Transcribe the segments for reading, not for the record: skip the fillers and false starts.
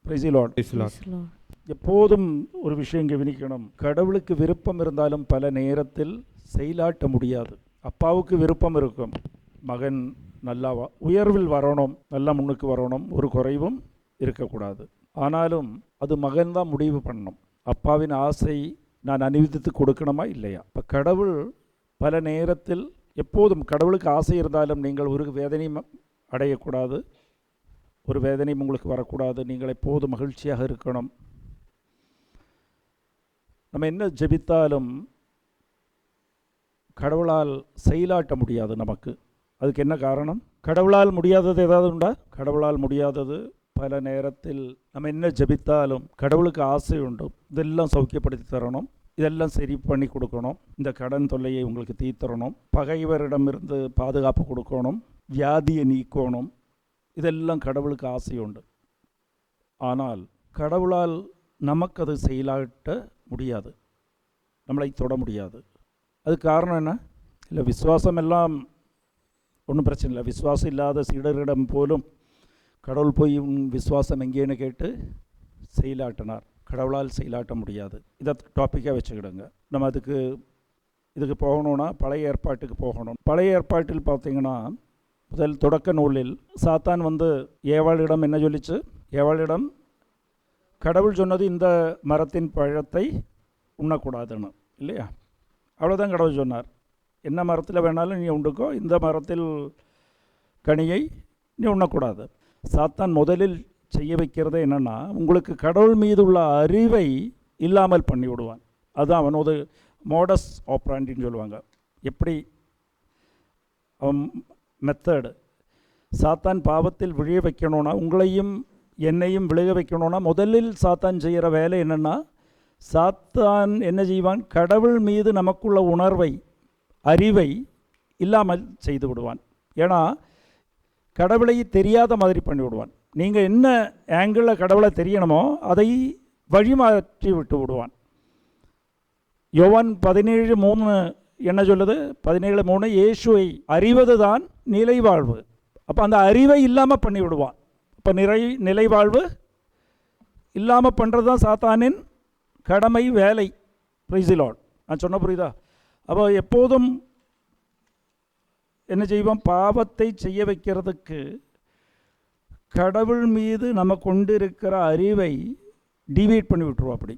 Price the Lord. Praise the Lord. எப்போதும் ஒரு விஷயம் கவனிக்கணும். கடவுளுக்கு விருப்பம் இருந்தாலும் பல நேரத்தில் செயலாட்ட முடியாது. அப்பாவுக்கு விருப்பம் இருக்கும், மகன் நல்லா உயர்வில் வரணும், நல்லா முன்னுக்கு வரணும், ஒரு குறைவும் இருக்கக்கூடாது. ஆனாலும் அது மகன்தான் முடிவு பண்ணணும். அப்பாவின் ஆசை நான் அனுமதித்து கொடுக்கணுமா இல்லையா? இப்போ கடவுள் பல நேரத்தில் எப்போதும் கடவுளுக்கு ஆசை இருந்தாலும் நீங்கள் ஒரு வேதனையும் அடையக்கூடாது, ஒரு வேதனையும் உங்களுக்கு வரக்கூடாது. நீங்கள் எப்போதும் மகிழ்ச்சியாக இருக்கணும். நம்ம என்ன ஜெபித்தாலும் கடவுளால் செயலாட்ட முடியாது நமக்கு. அதுக்கு என்ன காரணம்? கடவுளால் முடியாதது ஏதாவது உண்டா? கடவுளால் முடியாதது பல நேரத்தில் நம்ம என்ன ஜெபித்தாலும் கடவுளுக்கு ஆசை உண்டு. இதெல்லாம் சௌக்கியப்படுத்தி தரணும், இதெல்லாம் சரி பண்ணி கொடுக்கணும், இந்த கடன் தொல்லையை உங்களுக்கு தீர்த்தரணும், பகைவரிடமிருந்து பாதுகாப்பு கொடுக்கணும், வியாதியை நீக்கணும். இதெல்லாம் கடவுளுக்கு ஆசை உண்டு. ஆனால் கடவுளால் நமக்கு அது செயலாட்ட முடியாது, நம்மளை தொட முடியாது. அதுக்கு காரணம் என்ன? இல்லை, விசுவாசம் எல்லாம் ஒன்றும் பிரச்சனை இல்லை. விசுவாசம் இல்லாத சீடரிடம் போலும் கடவுள் போய் விசுவாசம் எங்கேன்னு கேட்டு செயலாட்டினார். கடவுளால் செயலாட்ட முடியாது. இதை டாப்பிக்காக வச்சுக்கிடுங்க. நம்ம இதுக்கு போகணுன்னா பழைய ஏற்பாட்டுக்கு போகணும். பழைய ஏற்பாட்டில் பார்த்தீங்கன்னா முதல் தொடக்க நூலில் சாத்தான் ஏவாளிடம் என்ன சொல்லிச்சு? ஏவாளிடம் கடவுள் சொன்னது இந்த மரத்தின் பழத்தை உண்ணக்கூடாதுன்னு, இல்லையா? அவ்வளோதான் கடவுள் சொன்னார். என்ன மரத்தில் வேணாலும் நீ உண்டுக்கோ, இந்த மரத்தில் கனியை நீ உண்ணக்கூடாது. சாத்தான் முதலில் செய்ய வைக்கிறதே என்னென்னா, உங்களுக்கு கடவுள் மீது உள்ள அறிவை இல்லாமல் பண்ணி விடுவான். அதுதான் அவனோட மோடஸ் ஆப்ராண்டின்னு சொல்லுவாங்க. எப்படி அவன் மெத்தடு. சாத்தான் பாவத்தில் விழ வைக்கணும்னா, உங்களையும் என்னையும் விழுக வைக்கணும்னா முதலில் சாத்தான் செய்கிற வேலை என்னென்னா, சாத்தான் என்ன செய்வான்? கடவுள் மீது நமக்குள்ள உணர்வை, அறிவை இல்லாமல் செய்து விடுவான். ஏன்னா கடவுளை தெரியாத மாதிரி பண்ணி விடுவான். நீங்கள் என்ன ஆங்கிளில் கடவுளை தெரியணுமோ அதை வழிமாற்றி விட்டு விடுவான். யோவான் 17:3 என்ன சொல்லுது? 17:3 இயேசுவை அறிவது தான் நிலைவாழ்வு. அப்போ அந்த அறிவை இல்லாமல் பண்ணி விடுவான். இப்போ நிலைவாழ்வு இல்லாமல் பண்ணுறது தான் சாத்தானின் கடமை, வேலை. Price the Lord. நான் சொன்ன புரியுதா? அப்போ எப்போதும் என்ன செய்வோம்? பாவத்தை செய்ய வைக்கிறதுக்கு கடவுள் மீது நம்ம கொண்டிருக்கிற அறிவை டிவைட் பண்ணி விட்டுருவோம். அப்படி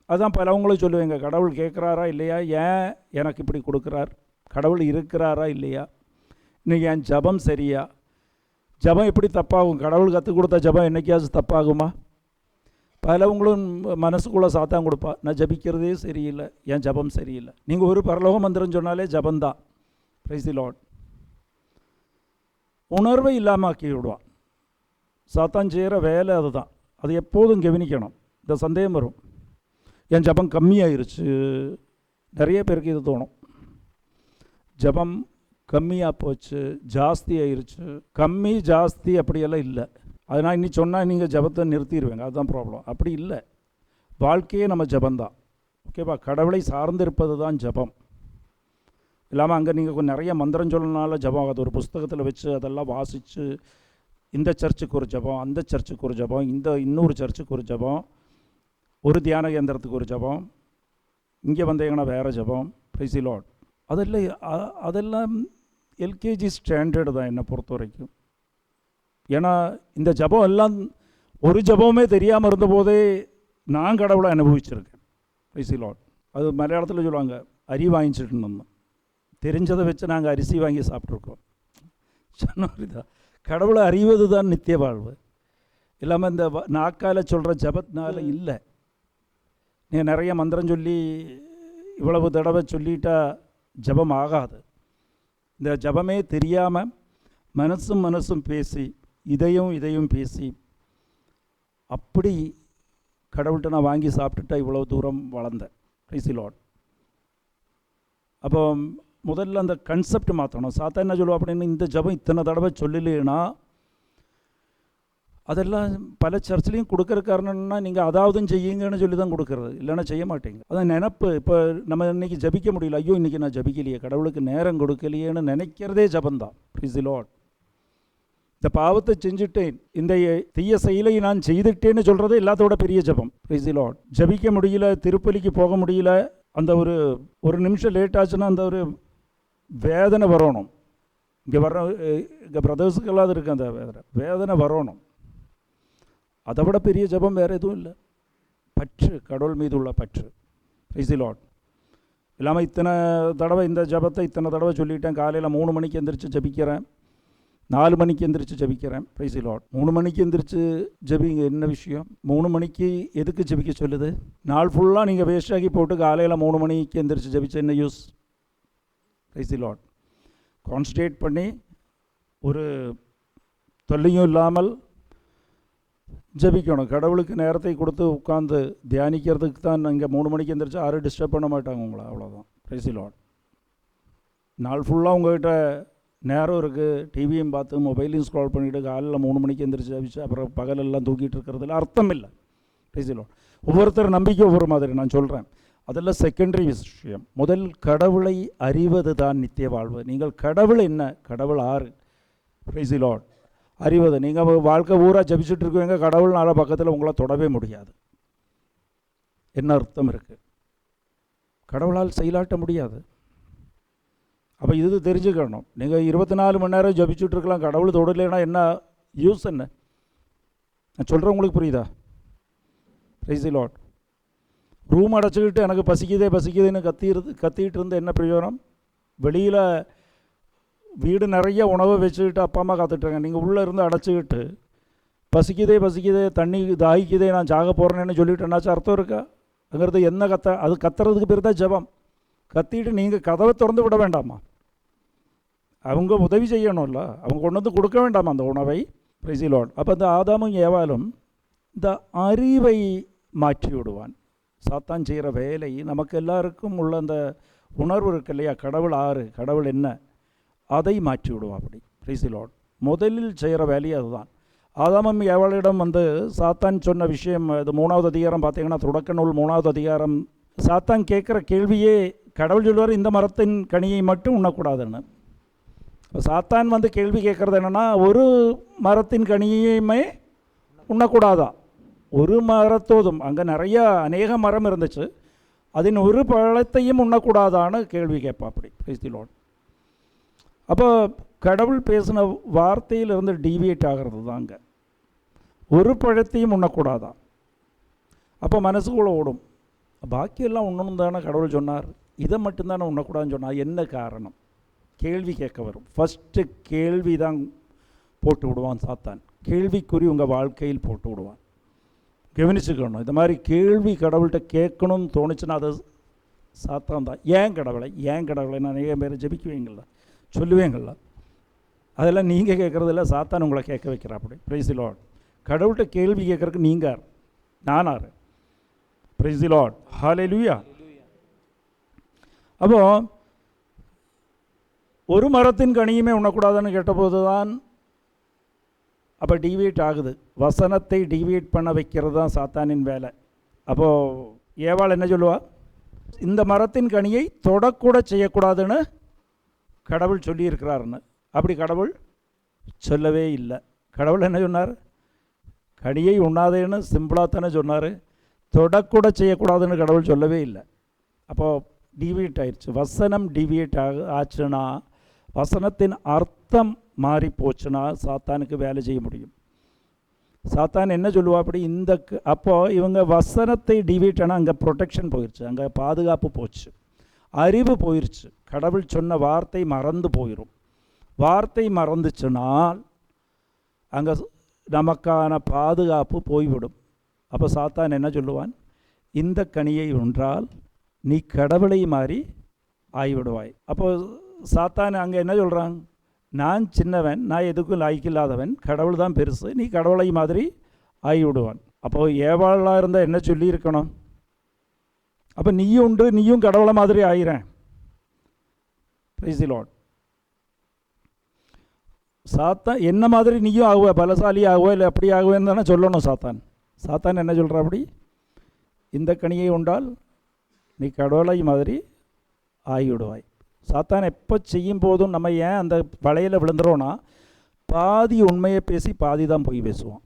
அதுதான் பலவங்களும் சொல்லுவேங்க, கடவுள் கேட்குறாரா இல்லையா, ஏன் எனக்கு இப்படி கொடுக்குறார், கடவுள் இருக்கிறாரா இல்லையா, இன்றைக்கி என் ஜபம் சரியா? ஜபம் எப்படி தப்பாகும்? கடவுள் கற்றுக் கொடுத்த ஜபம் என்றைக்காச்சும் தப்பாகுமா? பலவங்களும் மனசுக்குள்ளே சாத்தான் கொடுப்பா, நான் ஜபிக்கிறதே சரியில்லை, என் ஜபம் சரியில்லை. நீங்கள் ஒரு பரலோக மந்திரம் சொன்னாலே ஜபந்தான். Price the Lord. உணர்வை இல்லாமல் ஆக்கி விடுவான். சாத்தான் செய்கிற வேலை அதுதான். அது எப்போதும் கவனிக்கணும். இந்த சந்தேகம் வரும், என் ஜபம் கம்மியாயிருச்சு. நிறைய பேருக்கு இது தோணும், ஜபம் கம்மியாக போச்சு, ஜாஸ்தி ஆயிருச்சு. கம்மி ஜாஸ்தி அப்படியெல்லாம் இல்லை. அதனால் இன்னி சொன்னால் நீங்கள் ஜபத்தை நிறுத்திடுவேங்க, அதுதான் ப்ராப்ளம். அப்படி இல்லை, வாழ்க்கையே நம்ம ஜபந்தான். ஓகேவா? கடவுளை சார்ந்திருப்பது தான் ஜபம். இல்லாமல் அங்கே நீங்கள் நிறைய மந்திரம் சொல்லனால ஜபம் ஆகாது. ஒரு புஸ்தகத்தில் வச்சு அதெல்லாம் வாசித்து, இந்த சர்ச்சுக்கு ஒரு ஜபம், அந்த சர்ச்சுக்கு ஒரு ஜபம், இன்னொரு சர்ச்சுக்கு ஒரு ஜபம், ஒரு தியான கேந்திரத்துக்கு ஒரு ஜபம், இங்கே வந்தீங்கன்னா வேறு ஜபம். Price the Lord. அதெல்லாம் எல்கேஜி ஸ்டாண்டர்டு தான் என்னை பொறுத்த வரைக்கும். ஏன்னா இந்த ஜபம் எல்லாம் ஒரு ஜபமே தெரியாமல் இருந்தபோதே நான் கடவுளை அனுபவிச்சிருக்கேன். Price the Lord. அது மலையாளத்தில் சொல்லுவாங்க, அரி வாங்கிச்சிட்டு தெரிஞ்சதை வச்சு நாங்கள் அரிசி வாங்கி சாப்பிட்ருக்கோம். சொன்னா கடவுளை அறிவது தான் நித்திய வாழ்வு. இல்லாமல் இந்த நாக்கால் சொல்கிற ஜபத்தினால இல்லை. நீங்கள் நிறைய மந்திரம் சொல்லி இவ்வளவு தடவை சொல்லிட்டா ஜபம் ஆகாது. இந்த ஜபமே தெரியாமல் மனசும் பேசி, இதையும் பேசி, அப்படி கடவுள்கிட்ட நான் வாங்கி சாப்பிட்டுட்டா இவ்வளோ தூரம் வளர்ந்தேன். Price the Lord. அப்போ முதல்ல அந்த கன்செப்ட் மாற்றணும். சாத்தா என்ன சொல்லுவோம் அப்படின்னு, இந்த ஜபம் இத்தனை தடவை சொல்லலைன்னா, அதெல்லாம் பல சர்ச்சிலையும் கொடுக்குற காரணம்னா நீங்கள் அதாவதும் செய்யுங்கன்னு சொல்லி தான் கொடுக்குறது, இல்லைன்னா செய்ய மாட்டீங்க. அதான் நினப்பு. இப்போ நம்ம இன்றைக்கி ஜபிக்க முடியல, ஐயோ இன்றைக்கி நான் ஜபிக்கலையே, கடவுளுக்கு நேரம் கொடுக்கலையேன்னு நினைக்கிறதே ஜபந்தான். Price the Lord. இந்த பாவத்தை செஞ்சுட்டேன், இந்த தீய செயலை நான் செய்துட்டேன்னு சொல்கிறது எல்லாத்தோட பெரிய ஜபம். Price the Lord. ஜபிக்க முடியல, திருப்பலிக்கு போக முடியல, அந்த ஒரு நிமிஷம் லேட் ஆச்சுன்னா அந்த ஒரு வேதனை வரணும். இங்கே இங்கே பிரதர்ஸுக்கெல்லாம் அது இருக்குது, அந்த வேதனை வரணும். அதை விட பெரிய ஜபம் வேறு எதுவும் இல்லை. பற்று, கடவுள் மீது உள்ள பற்று. Price the Lord. இல்லாமல் இத்தனை தடவை இந்த ஜபத்தை இத்தனை தடவை சொல்லிட்டேன். காலையில் 3 மணிக்கு எந்திரிச்சு ஜபிக்கிறேன், 4 மணிக்கு எந்திரிச்சு ஜபிக்கிறேன். Price the Lord. 3 மணிக்கு எந்திரிச்சு ஜபிங்க, என்ன விஷயம்? 3 மணிக்கு எதுக்கு ஜபிக்க சொல்லுது? நாள் ஃபுல்லாக நீங்கள் வேஸ்டாகி போட்டு காலையில் 3 மணிக்கு எந்திரிச்சு ஜபிச்ச என்ன use? Price the Lord. Concentrate பண்ணி ஒரு தொல்லையும் இல்லாமல் ஜபிக்கணும். கடவுளுக்கு நேரத்தை கொடுத்து உட்காந்து தியானிக்கிறதுக்கு தான். இங்கே 3 மணிக்கு எந்திரிச்சு யாரும் டிஸ்டர்ப் பண்ண மாட்டாங்க உங்களை, அவ்வளோதான். Price the Lord. நாள் ஃபுல்லாக உங்கள்கிட்ட நேரம் இருக்குது, டிவியும் பார்த்து மொபைலையும் ஸ்க்ரால் பண்ணிவிட்டு காலையில் 3 மணிக்கு எந்திரிச்சு ஜபிச்சு அப்புறம் பகலெல்லாம் தூக்கிட்டு இருக்கிறதுல அர்த்தம் இல்லை. Praise the Lord. ஒவ்வொருத்தர் நம்பிக்கை ஒவ்வொரு மாதிரி. நான் சொல்கிறேன், அதெல்லாம் செகண்டரி விஷயம். முதல் கடவுளை அறிவது தான் நித்திய வாழ்வு. நீங்கள் கடவுள் என்ன, கடவுள் ஆறு. Price the Lord. அறிவது. நீங்கள் வாழ்க்கை ஊரா ஜபிச்சுட்டு இருக்குவீங்க, கடவுள்னால பக்கத்தில் உங்களை தொடவே முடியாது. என்ன அர்த்தம் இருக்குது? கடவுளால் செயலாட்ட முடியாது. அப்போ இது தெரிஞ்சுக்கணும். நீங்கள் 24 மணி நேரம் ஜபிச்சுட்டு இருக்கலாம், கடவுள் தொடலைன்னா என்ன யூஸ்? என்ன நான் சொல்கிறேன் உங்களுக்கு புரியுதா? Price the Lord. ரூம் அடைச்சிக்கிட்டு எனக்கு பசிக்குதுன்னு கத்திக்கிட்டு இருந்து என்ன பிரயோஜனம்? வெளியில் வீடு நிறைய உணவை வச்சுக்கிட்டு அப்பா அம்மா காத்துட்ருங்க, நீங்கள் உள்ளே இருந்து அடைச்சிக்கிட்டு பசிக்குதே தண்ணி தாகிக்குதே நான் சாக போகிறேன்னு சொல்லிவிட்டு என்னாச்சும் அர்த்தம் இருக்கா? அங்கிறது என்ன அது கத்துறதுக்கு பேர் தான் ஜபம். கத்திட்டு நீங்கள் கதவை திறந்து விட வேண்டாமா? அவங்க உதவி செய்யணும்ல, அவங்க கொண்டு வந்து கொடுக்க வேண்டாமா அந்த உணவை? Price the Lord. அப்போ இந்த ஆதாமும் ஏவாளும் இந்த அறிவை மாற்றி விடுவான். சாத்தான் செய்கிற வேலை நமக்கு எல்லாருக்கும் உள்ள அந்த உணர்வு இருக்கு இல்லையா, கடவுள் ஆறு, கடவுள் என்ன, அதை மாற்றி விடுவான். அப்படி பிரைஸ் தி லார்ட். முதலில் செய்கிற வேலையை அதுதான். ஆதாமும் ஏவாளிடம் சாத்தான் சொன்ன விஷயம், இது 3வது அதிகாரம் பார்த்தீங்கன்னா, தொடக்க நூல் 3வது அதிகாரம். சாத்தான் கேட்குற கேள்வியே, கடவுள் சொல்லுவார் இந்த மரத்தின் கனியை மட்டும் உண்ணக்கூடாதுன்னு. சாத்தான் கேள்வி கேட்குறது என்னென்னா, ஒரு மரத்தின் கனியுமே உண்ணக்கூடாதா? ஒரு மரத்தோதும், அங்கே அநேக மரம் இருந்துச்சு, அதன் ஒரு பழத்தையும் உண்ணக்கூடாதான்னு கேள்வி கேட்பா. அப்படி பிரைஸ் தி லார்ட். அப்போ கடவுள் பேசின வார்த்தையிலிருந்து டீவியேட் ஆகிறது தாங்க. ஒரு பழத்தையும் உண்ணக்கூடாதா? அப்போ மனசுக்குள்ளே ஓடும், பாக்கியெல்லாம் உண்ணணும் தானே கடவுள் சொன்னார், இதை மட்டும்தானே உண்ணக்கூடாதுன்னு சொன்னார், என்ன காரணம்? கேள்வி கேட்க வரும். ஃபஸ்ட்டு கேள்வி தான் போட்டு விடுவான் சாத்தான். கேள்விக்குறி உங்கள் வாழ்க்கையில் போட்டு விடுவான். கவனிச்சுக்கணும். இந்த மாதிரி கேள்வி கடவுள்கிட்ட கேட்கணும்னு தோணுச்சுன்னா அது சாத்தான் தான். ஏன் கடவுளை நான் நிறைய பேர் ஜெபிக்குவீங்கள, சொல்லுவேங்கள, அதெல்லாம் நீங்கள் கேட்குறதில்ல, சாத்தான் உங்களை கேட்க வைக்கிறா. அப்படி பிரைஸ் தி லார்ட். கடவுள்கிட்ட கேள்வி கேட்குறதுக்கு நீங்கள் நானார்? Price the Lord. ஹல்லேலூயா. அப்போது ஒரு மரத்தின் கனியுமே உண்ணக்கூடாதுன்னு கேட்டபோது தான் அப்போ டிவியேட் ஆகுது. வசனத்தை டிவியேட் பண்ண வைக்கிறது தான் சாத்தானின் வேலை. அப்போது ஏவாள் என்ன சொல்லுவா? இந்த மரத்தின் கனியை தொடக்கூட செய்யக்கூடாதுன்னு கடவுள் சொல்லியிருக்கிறாருன்னு. அப்படி கடவுள் சொல்லவே இல்லை. கடவுள் என்ன சொன்னார்? கனியை உண்ணாதேன்னு சிம்பிளாக தானே சொன்னார். தொடக்கூட செய்யக்கூடாதுன்னு கடவுள் சொல்லவே இல்லை. அப்போது டிவியேட் ஆயிடுச்சு. வசனம் டிவியேட் ஆச்சுன்னா, வசனத்தின் அர்த்தம் மாறி போச்சுன்னா சாத்தானுக்கு வேலை செய்ய முடியும். சாத்தான் என்ன சொல்லுவா? அப்படி அப்போது இவங்க வசனத்தை டிவியேட் ஆனால் அங்கே ப்ரொடெக்ஷன் போயிடுச்சு, அங்கே பாதுகாப்பு போச்சு, அறிவு போயிடுச்சு. கடவுள் சொன்ன வார்த்தை மறந்து போயிடும். வார்த்தை மறந்துச்சுனால் அங்கே நமக்கான பாதுகாப்பு போய்விடும். அப்போ சாத்தான் என்ன சொல்லுவான்? இந்த கனியை உன்றால் நீ கடவுளை மாறி ஆகிவிடுவாய். அப்போது சாத்தான் அங்கே என்ன சொல்கிறான்? நான் சின்னவன், நான் எதுக்கும் லாய்க்கில்லாதவன், கடவுள் தான் பெருசு, நீ கடவுளை மாதிரி ஆகிவிடுவான். அப்போது ஏவாளாக இருந்தால் என்ன சொல்லியிருக்கணும்? அப்போ நீயும் உண்டு, நீயும் கடவுளை மாதிரி ஆகிறேன். Price the Lord. சாத்தான் என்ன மாதிரி நீயும் ஆகுவ, பலசாலி ஆகுவ, இல்லை அப்படி ஆகுவேன்னு தானே சொல்லணும் சாத்தான். சாத்தான் என்ன சொல்கிற? அப்படி இந்த கனியை உண்டால் நீ கடவுளை மாதிரி ஆகிவிடுவாய். சாத்தான் எப்போ செய்யும் போதும் நம்ம ஏன் அந்த வலையில் விழுந்துறோன்னா, பாதி உண்மையை பேசி பாதி தான் பொய் பேசுவான்.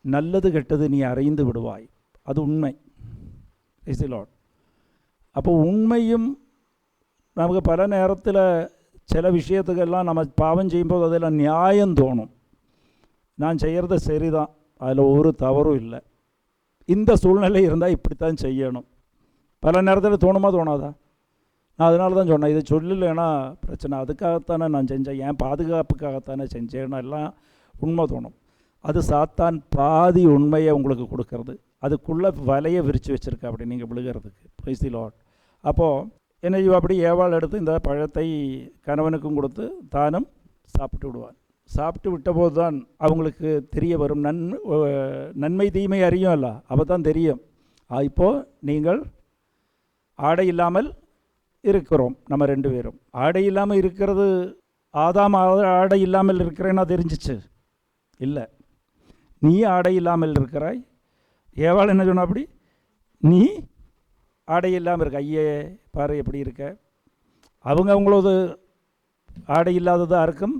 நல்லது கெட்டது நீ அறிந்து விடுவாய், அது உண்மை. Is the Lord. அப்போ உண்மையும் நமக்கு பல நேரத்தில் சில விஷயத்துக்கெல்லாம் நம்ம பாவம் செய்யும்போது அதில் நியாயம் தோணும். நான் செய்கிறது சரிதான், அதில் ஒரு தவறும் இல்லை, இந்த சூழ்நிலை இருந்தால் இப்படித்தான் செய்யணும். பல நேரத்தில் தோணுமா தோணாதா? நான் அதனால தான் சொன்னேன், இதை சொல்லலைன்னா பிரச்சனை, அதுக்காகத்தானே நான் செஞ்சேன், என் பாதுகாப்புக்காகத்தானே செஞ்சேன்னா எல்லாம் உண்மை தோணும். அது சாத்தான் பாதி உண்மையை உங்களுக்கு கொடுக்கறது, அதுக்குள்ளே வலையை விரித்து வச்சுருக்க அப்படி நீங்கள் விழுகிறதுக்கு. Price the Lord. அப்போது என்ன செய்வா, அப்படி ஏவாள் எடுத்து இந்த பழத்தை கணவனுக்கும் கொடுத்து தானும் சாப்பிட்டு விடுவான். சாப்பிட்டு விட்டபோது தான் அவங்களுக்கு தெரிய வரும், நன்மை தீமை அறியும் அல்ல, அப்போ தான் தெரியும், இப்போது நீங்கள் ஆடை இல்லாமல் இருக்கிறோம், நம்ம 2 பேரும் ஆடை இல்லாமல் இருக்கிறது. ஆதாம் ஆடை இல்லாமல் இருக்கிறேன்னா தெரிஞ்சிச்சு இல்லை, நீ ஆடை இல்லாமல் இருக்கிறாய். ஏவாள் என்ன சொன்னா, அப்படி நீ ஆடை இல்லாமல் இருக்க, ஐயே பாரு எப்படி இருக்க. அவங்களோட ஆடை இல்லாததாக இருக்கும்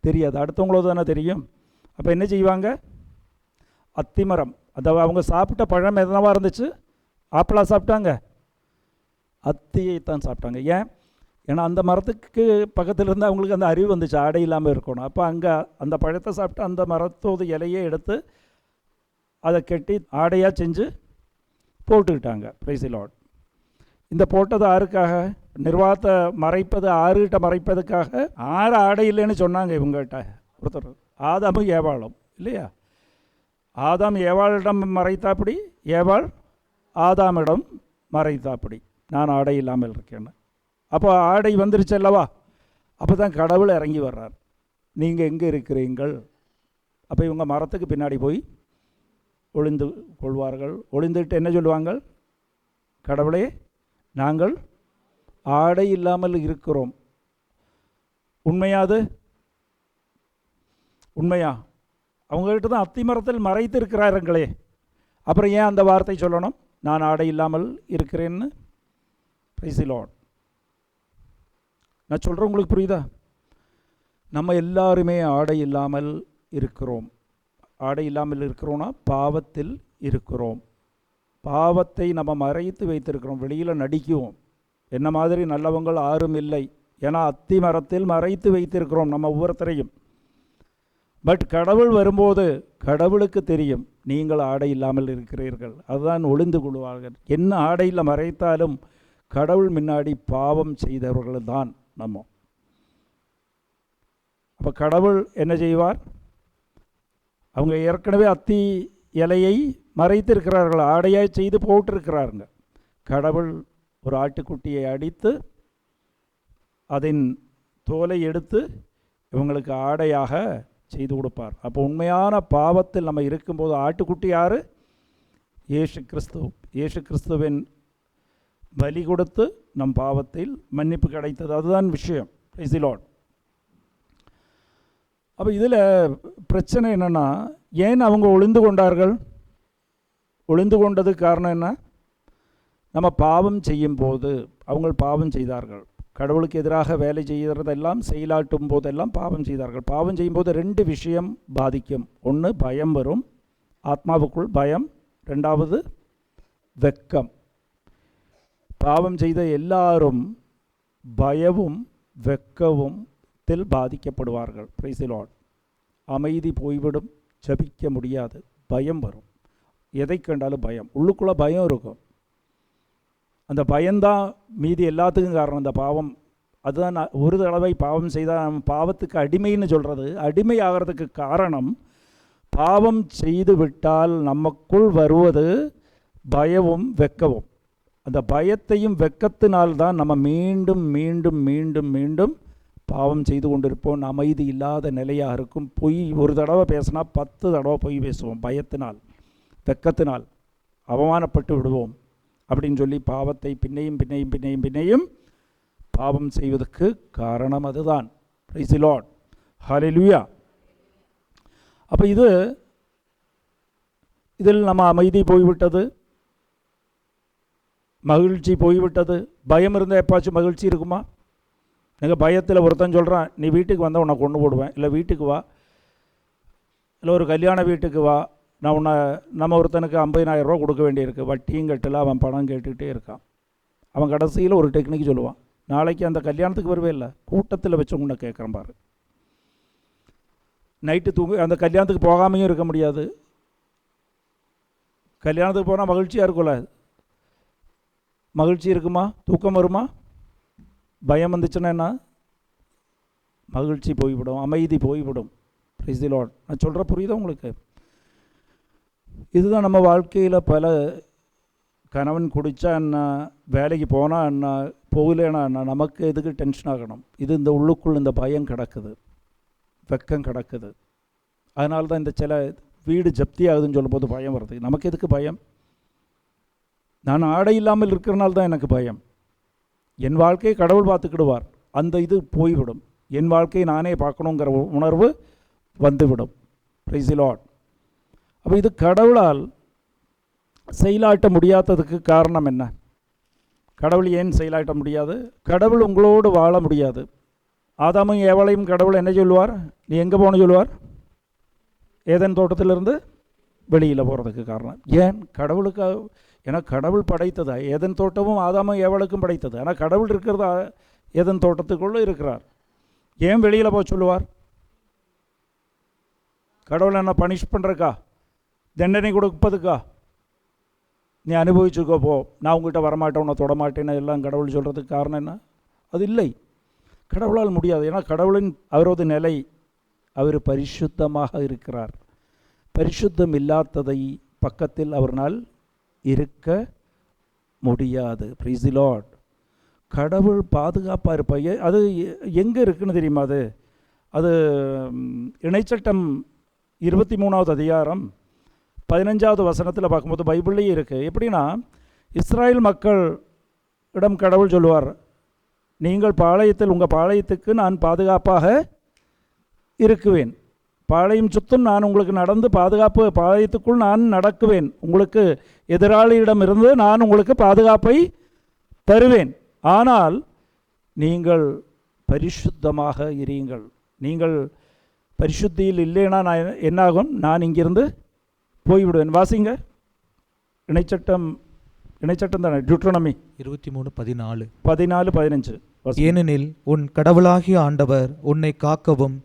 தெரியாது, அடுத்தவங்களோட தானே தெரியும். அப்போ என்ன செய்வாங்க, அத்திமரம், அதாவது அவங்க சாப்பிட்ட பழம் எதனாவா இருந்துச்சு, ஆப்பிளாக சாப்பிட்டாங்க, அத்தியை தான் சாப்பிட்டாங்க. ஏன்? ஏன்னா அந்த மரத்துக்கு பக்கத்தில் இருந்து அவங்களுக்கு அந்த அறிவு வந்துச்சு, ஆடை இல்லாமல் இருக்கணும். அப்போ அங்கே அந்த பழத்தை சாப்பிட்டு அந்த மரத்தோட இலையை எடுத்து அதை கட்டி ஆடையாக செஞ்சு போட்டுக்கிட்டாங்க. Price the Lord. இந்த போட்டது ஆருக்காக? நிர்வாகத்தை மறைப்பது, ஆறுகிட்ட மறைப்பதுக்காக. ஆறு ஆடை இல்லைன்னு சொன்னாங்க இவங்ககிட்ட ஒருத்தர், ஆதாமும் ஏவாளும் இல்லையா? ஆதாம் ஏவாளிடம் மறைத்தாப்படி, ஏவாள் ஆதாமிடம் மறைத்தாப்படி, நான் ஆடை இல்லாமல் இருக்கேன்னு. அப்போ ஆடை வந்துருச்சு அல்லவா? அப்போ தான் கடவுள் இறங்கி வர்றார், நீங்கள் எங்கே இருக்கிறீங்கள்? அப்போ இவங்க மரத்துக்கு பின்னாடி போய் ஒளிந்து கொள்வார்கள். ஒளிந்துட்டு என்ன சொல்லுவாங்க, கடவுளே நாங்கள் ஆடை இல்லாமல் இருக்கிறோம். உண்மையாது? உண்மையா? அவங்ககிட்ட தான் அத்திமரத்தில் மறைத்து இருக்கிறார்களே, அப்புறம் ஏன் அந்த வார்த்தை சொல்லணும், நான் ஆடை இல்லாமல் இருக்கிறேன்னு? Price the Lord. நான் சொல்கிறேன், உங்களுக்கு புரியுதா? நம்ம எல்லாருமே ஆடை இல்லாமல் இருக்கிறோம். ஆடை இல்லாமல் இருக்கிறோன்னா பாவத்தில் இருக்கிறோம். பாவத்தை நம்ம மறைத்து வைத்திருக்கிறோம், வெளியில் நடிக்குவோம், என்ன மாதிரி நல்லவங்கள் யாரும் இல்லை, ஏன்னா அத்தி மரத்தில் மறைத்து வைத்திருக்கிறோம் நம்ம ஒவ்வொருத்தரையும். பட் கடவுள் வரும்போது கடவுளுக்கு தெரியும் நீங்கள் ஆடை இல்லாமல் இருக்கிறீர்கள், அதுதான் ஒளிந்து கொள்வார்கள். என்ன ஆடையில் மறைத்தாலும் கடவுள் முன்னாடி பாவம் செய்தவர்கள் தான் நம்ம. அப்போ கடவுள் என்ன செய்வார், அவங்க ஏற்கனவே அத்தி இலையை மறைத்திருக்கிறார்கள், ஆடையாக செய்து போட்டிருக்கிறாருங்க. கடவுள் ஒரு ஆட்டுக்குட்டியை அடித்து அதன் தோலை எடுத்து இவங்களுக்கு ஆடையாக செய்து கொடுப்பார். அப்போ உண்மையான பாவத்தில் நம்ம இருக்கும்போது ஆட்டுக்குட்டி யார்? இயேசு கிறிஸ்து. இயேசு கிறிஸ்துவின் பலி கொடுத்து நம் பாவத்தில் மன்னிப்பு கிடைத்தது, அதுதான் விஷயம். Price the Lord. அப்போ இதில் பிரச்சனை என்னென்னா, ஏன் அவங்க ஒளிந்து கொண்டார்கள்? ஒளிந்து கொண்டதுக்கு காரணம் என்ன? நம்ம பாவம் செய்யும் போது, அவங்க பாவம் செய்தார்கள், கடவுளுக்கு எதிராக வேலை செய்கிறதெல்லாம் செயலாட்டும் போதெல்லாம் பாவம் செய்தார்கள். பாவம் செய்யும்போது 2 விஷயம் பாதிக்கும். ஒன்று பயம் வரும், ஆத்மாவுக்குள் பயம். 2வது வெக்கம். பாவம் செய்த எல்லாரும் பயமும் வெக்கவும் பாதிக்கப்படுவார்கள். Price the Lord. அமைதி போய்விடும், ஜபிக்க முடியாது, பயம் வரும், எதை கண்டாலும் பயம், உள்ளுக்குள்ளே பயம் இருக்கும். அந்த பயம்தான் மீதி எல்லாத்துக்கும் காரணம். அந்த பாவம் அதுதான். ஒரு தடவை பாவம் செய்தால் நம்ம பாவத்துக்கு அடிமைன்னு சொல்கிறது. அடிமை ஆகிறதுக்கு காரணம், பாவம் செய்து விட்டால் நமக்குள் வருவது பயமும் வெக்கவும். அந்த பயத்தையும் வெக்கத்தினால்தான் நம்ம மீண்டும் மீண்டும் மீண்டும் மீண்டும் பாவம் செய்து கொண்டிருப்போம். அமைதி இல்லாத நிலையாக இருக்கும். பொய் ஒரு தடவை பேசினா 10 தடவை பொய் பேசுவோம். பயத்தினால், வெக்கத்தினால் அவமானப்பட்டு விடுவோம் அப்படின்னு சொல்லி பாவத்தை பின்னையும் பின்னையும் பின்னையும் பின்னையும் பாவம் செய்வதற்கு காரணம் அதுதான். Praise the Lord. ஹல்லேலூயா. அப்போ இதில் நம்ம அமைதி போய்விட்டது, மகிழ்ச்சி போய்விட்டது. பயம் இருந்தால் எப்பாச்சும் மகிழ்ச்சி இருக்குமா? நீங்கள் பயத்தில் ஒருத்தன் சொல்கிறான், நீ வீட்டுக்கு வந்தால் உன்னை கொண்டு போடுவேன், இல்லை வீட்டுக்கு வா, இல்லை ஒரு கல்யாண வீட்டுக்கு வா, நான் உன்னை நம்ம ஒருத்தனுக்கு 50,000 ரூபா கொடுக்க வேண்டியிருக்கு, வட்டியும் கட்டல, அவன் பணம் கேட்டுக்கிட்டே இருக்கான். அவன் கடைசியில் ஒரு டெக்னிக் சொல்லுவான், நாளைக்கு அந்த கல்யாணத்துக்கு வருவே இல்லை, கூட்டத்தில் வச்சு உன்னை கேட்குறேன் பாரு. நைட்டு அந்த கல்யாணத்துக்கு போகாமையும் இருக்க முடியாது. கல்யாணத்துக்கு போனால் மகிழ்ச்சியாக இருக்கும்ல, மகிழ்ச்சி இருக்குமா, தூக்கம் வருமா? பயம் வந்துச்சுன்னா என்ன? மகிழ்ச்சி போய்விடும், அமைதி போய்விடும். Price the Lord. நான் சொல்கிற புரியுதா உங்களுக்கு? இதுதான் நம்ம வாழ்க்கையில் பல கணவன் குடித்தா என்ன, வேலைக்கு போனால் என்ன, போகலன்னா என்ன, நமக்கு எதுக்கு டென்ஷன் ஆகணும்? இது இந்த உள்ளுக்குள் இந்த பயம் கிடக்குது, வெக்கம் கிடக்குது. அதனால தான் இந்த சில வீடு ஜப்தி ஆகுதுன்னு சொல்லும்போது பயம் வருது. நமக்கு எதுக்கு பயம்? நான் ஆடை இல்லாமல் இருக்கிறனால தான் எனக்கு பயம். என் வாழ்க்கையை கடவுள் பார்த்துக்கிடுவார், அந்த இது போய்விடும். என் வாழ்க்கையை நானே பார்க்கணுங்கிற உணர்வு வந்துவிடும். Price the Lord. அப்போ இது கடவுளால் செயலாட்ட முடியாததுக்கு காரணம் என்ன? கடவுள் ஏன் செயலாட்ட முடியாது? கடவுள் உங்களோடு வாழ முடியாது. ஆதாமும் ஏவாளையும் கடவுள் என்ன சொல்லுவார்? நீ எங்கே போகணும் சொல்லுவார்? ஏதேன் தோட்டத்திலிருந்து வெளியில் போகிறதுக்கு காரணம் ஏன்? கடவுளுக்கு, ஏன்னா கடவுள் படைத்ததா ஏதேன் தோட்டமும் ஆதாமும் ஏவாளுக்கும் படைத்தது. ஆனால் கடவுள் இருக்கிறதா ஏதேன் தோட்டத்துக்குள்ளே இருக்கிறார். ஏன் வெளியில் போக சொல்லுவார்? கடவுள் என்ன பனிஷ் பண்ணுறக்கா, தண்டனை கொடுப்பதுக்கா? நீ அனுபவிச்சுக்கோ போ, நான் உங்கள்கிட்ட வரமாட்டேன், உன்னை தொடமாட்டேன்னு எல்லாம் கடவுள் சொல்கிறதுக்கு காரணம் என்ன? அது இல்லை, கடவுளால் முடியாது. ஏன்னா கடவுளின் அவரது நிலை, அவர் பரிசுத்தமாக இருக்கிறார். பரிசுத்தம் இல்லாததை பக்கத்தில் அவரால் இருக்க முடியாது. Price the Lord. கடவுள் பாதுகாப்பாக இருப்பார். அது எங்கே இருக்குன்னு தெரியுமா? அது இணைச்சட்டம் 23வது அதிகாரம் 15வது வசனத்தில் பார்க்கும்போது பைபிள்லேயே இருக்குது. எப்படின்னா, இஸ்ராயல் மக்களிடம் கடவுள் சொல்லுவார், நீங்கள் பாளையத்தில், உங்கள் பாளையத்துக்கு நான் பாதுகாப்பாக இருக்குவேன், பாளையம் சுத்தம் நான் உங்களுக்கு நடந்து பாதுகாப்பு, பாளையத்துக்குள் நான் நடக்குவேன், உங்களுக்கு எதிராளியிடமிருந்து நான் உங்களுக்கு பாதுகாப்பை தருவேன், ஆனால் நீங்கள் பரிசுத்தமாக இருங்கள். நீங்கள் பரிசுத்தியில் இல்லைன்னா நான் என்னாகும்? நான் இங்கிருந்து போய்விடுவேன். வாசிங்க, இணைச்சட்டம் தானே, டியூட்ரோனமி 23:14, 14:15. ஏனெனில் உன் கடவுளாகிய ஆண்டவர் உன்னை காக்கவும்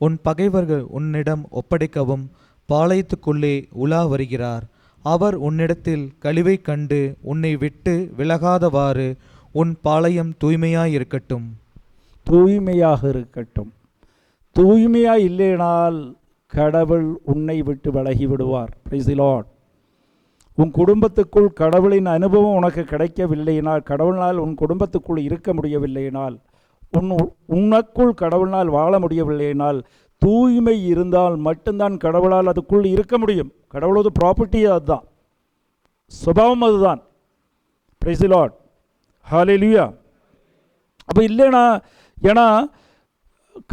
உன் பகைவர்கள் உன்னிடம் ஒப்படைக்கவும் பாளையத்துக்குள்ளே உலா வருகிறார். அவர் உன்னிடத்தில் கழிவை கண்டு உன்னை விட்டு விலகாதவாறு உன் பாளையம் தூய்மையாயிருக்கட்டும். தூய்மையாக இருக்கட்டும். தூய்மையாக இல்லைனால் கடவுள் உன்னை விட்டு விலகி விடுவார். Price the Lord. உன் குடும்பத்துக்குள் கடவுளின் அனுபவம் உனக்கு கிடைக்கவில்லையினால், கடவுளினால் உன் குடும்பத்துக்குள் இருக்க முடியவில்லையினால், உனக்குள் கடவுளினால் வாழ முடியவில்லையினால், தூய்மை இருந்தால் மட்டும்தான் கடவுளால் அதுக்குள் இருக்க முடியும். கடவுளோட ப்ராப்பர்ட்டி அதுதான், சுபாவம் அதுதான். Praise the Lord. ஹல்லேலூயா. அப்போ இல்லைனா, ஏன்னா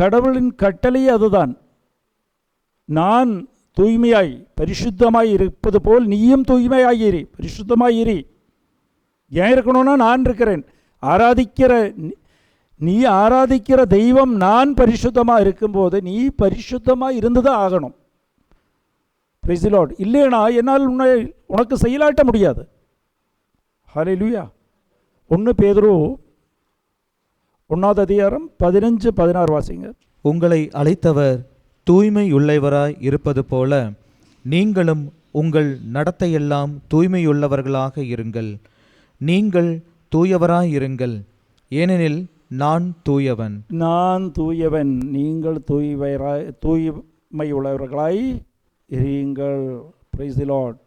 கடவுளின் கட்டளையே அதுதான், நான் தூய்மையாய் பரிசுத்தமாய் இருப்பது போல் நீயும் தூய்மையாயிரி, பரிசுத்தமாயிரி. ஏன் இருக்கணும்னா, நான் இருக்கிறேன். நீ ஆராதிக்கிற தெய்வம் நான் பரிசுத்தமாக இருக்கும்போது நீ பரிசுத்தமாக இருந்து தான் ஆகணும். Price the Lord. இல்லைனா என்னால் உனக்கு செயலாட்ட முடியாது. ஹல்லேலூயா. 1 பேதுரு 1வது அதிகாரம் 15-16 வாசிங்க. உங்களை அழைத்தவர் தூய்மையுள்ளவராய் இருப்பது போல நீங்களும் உங்கள் நடத்தையெல்லாம் தூய்மையுள்ளவர்களாக இருங்கள். நீங்கள் தூயவராயிருங்கள், ஏனெனில் நான் தூயவன். நான் தூயவன், நீங்கள் தூய்மையுள்ளவர்களாய் இருங்கள். Price the Lord.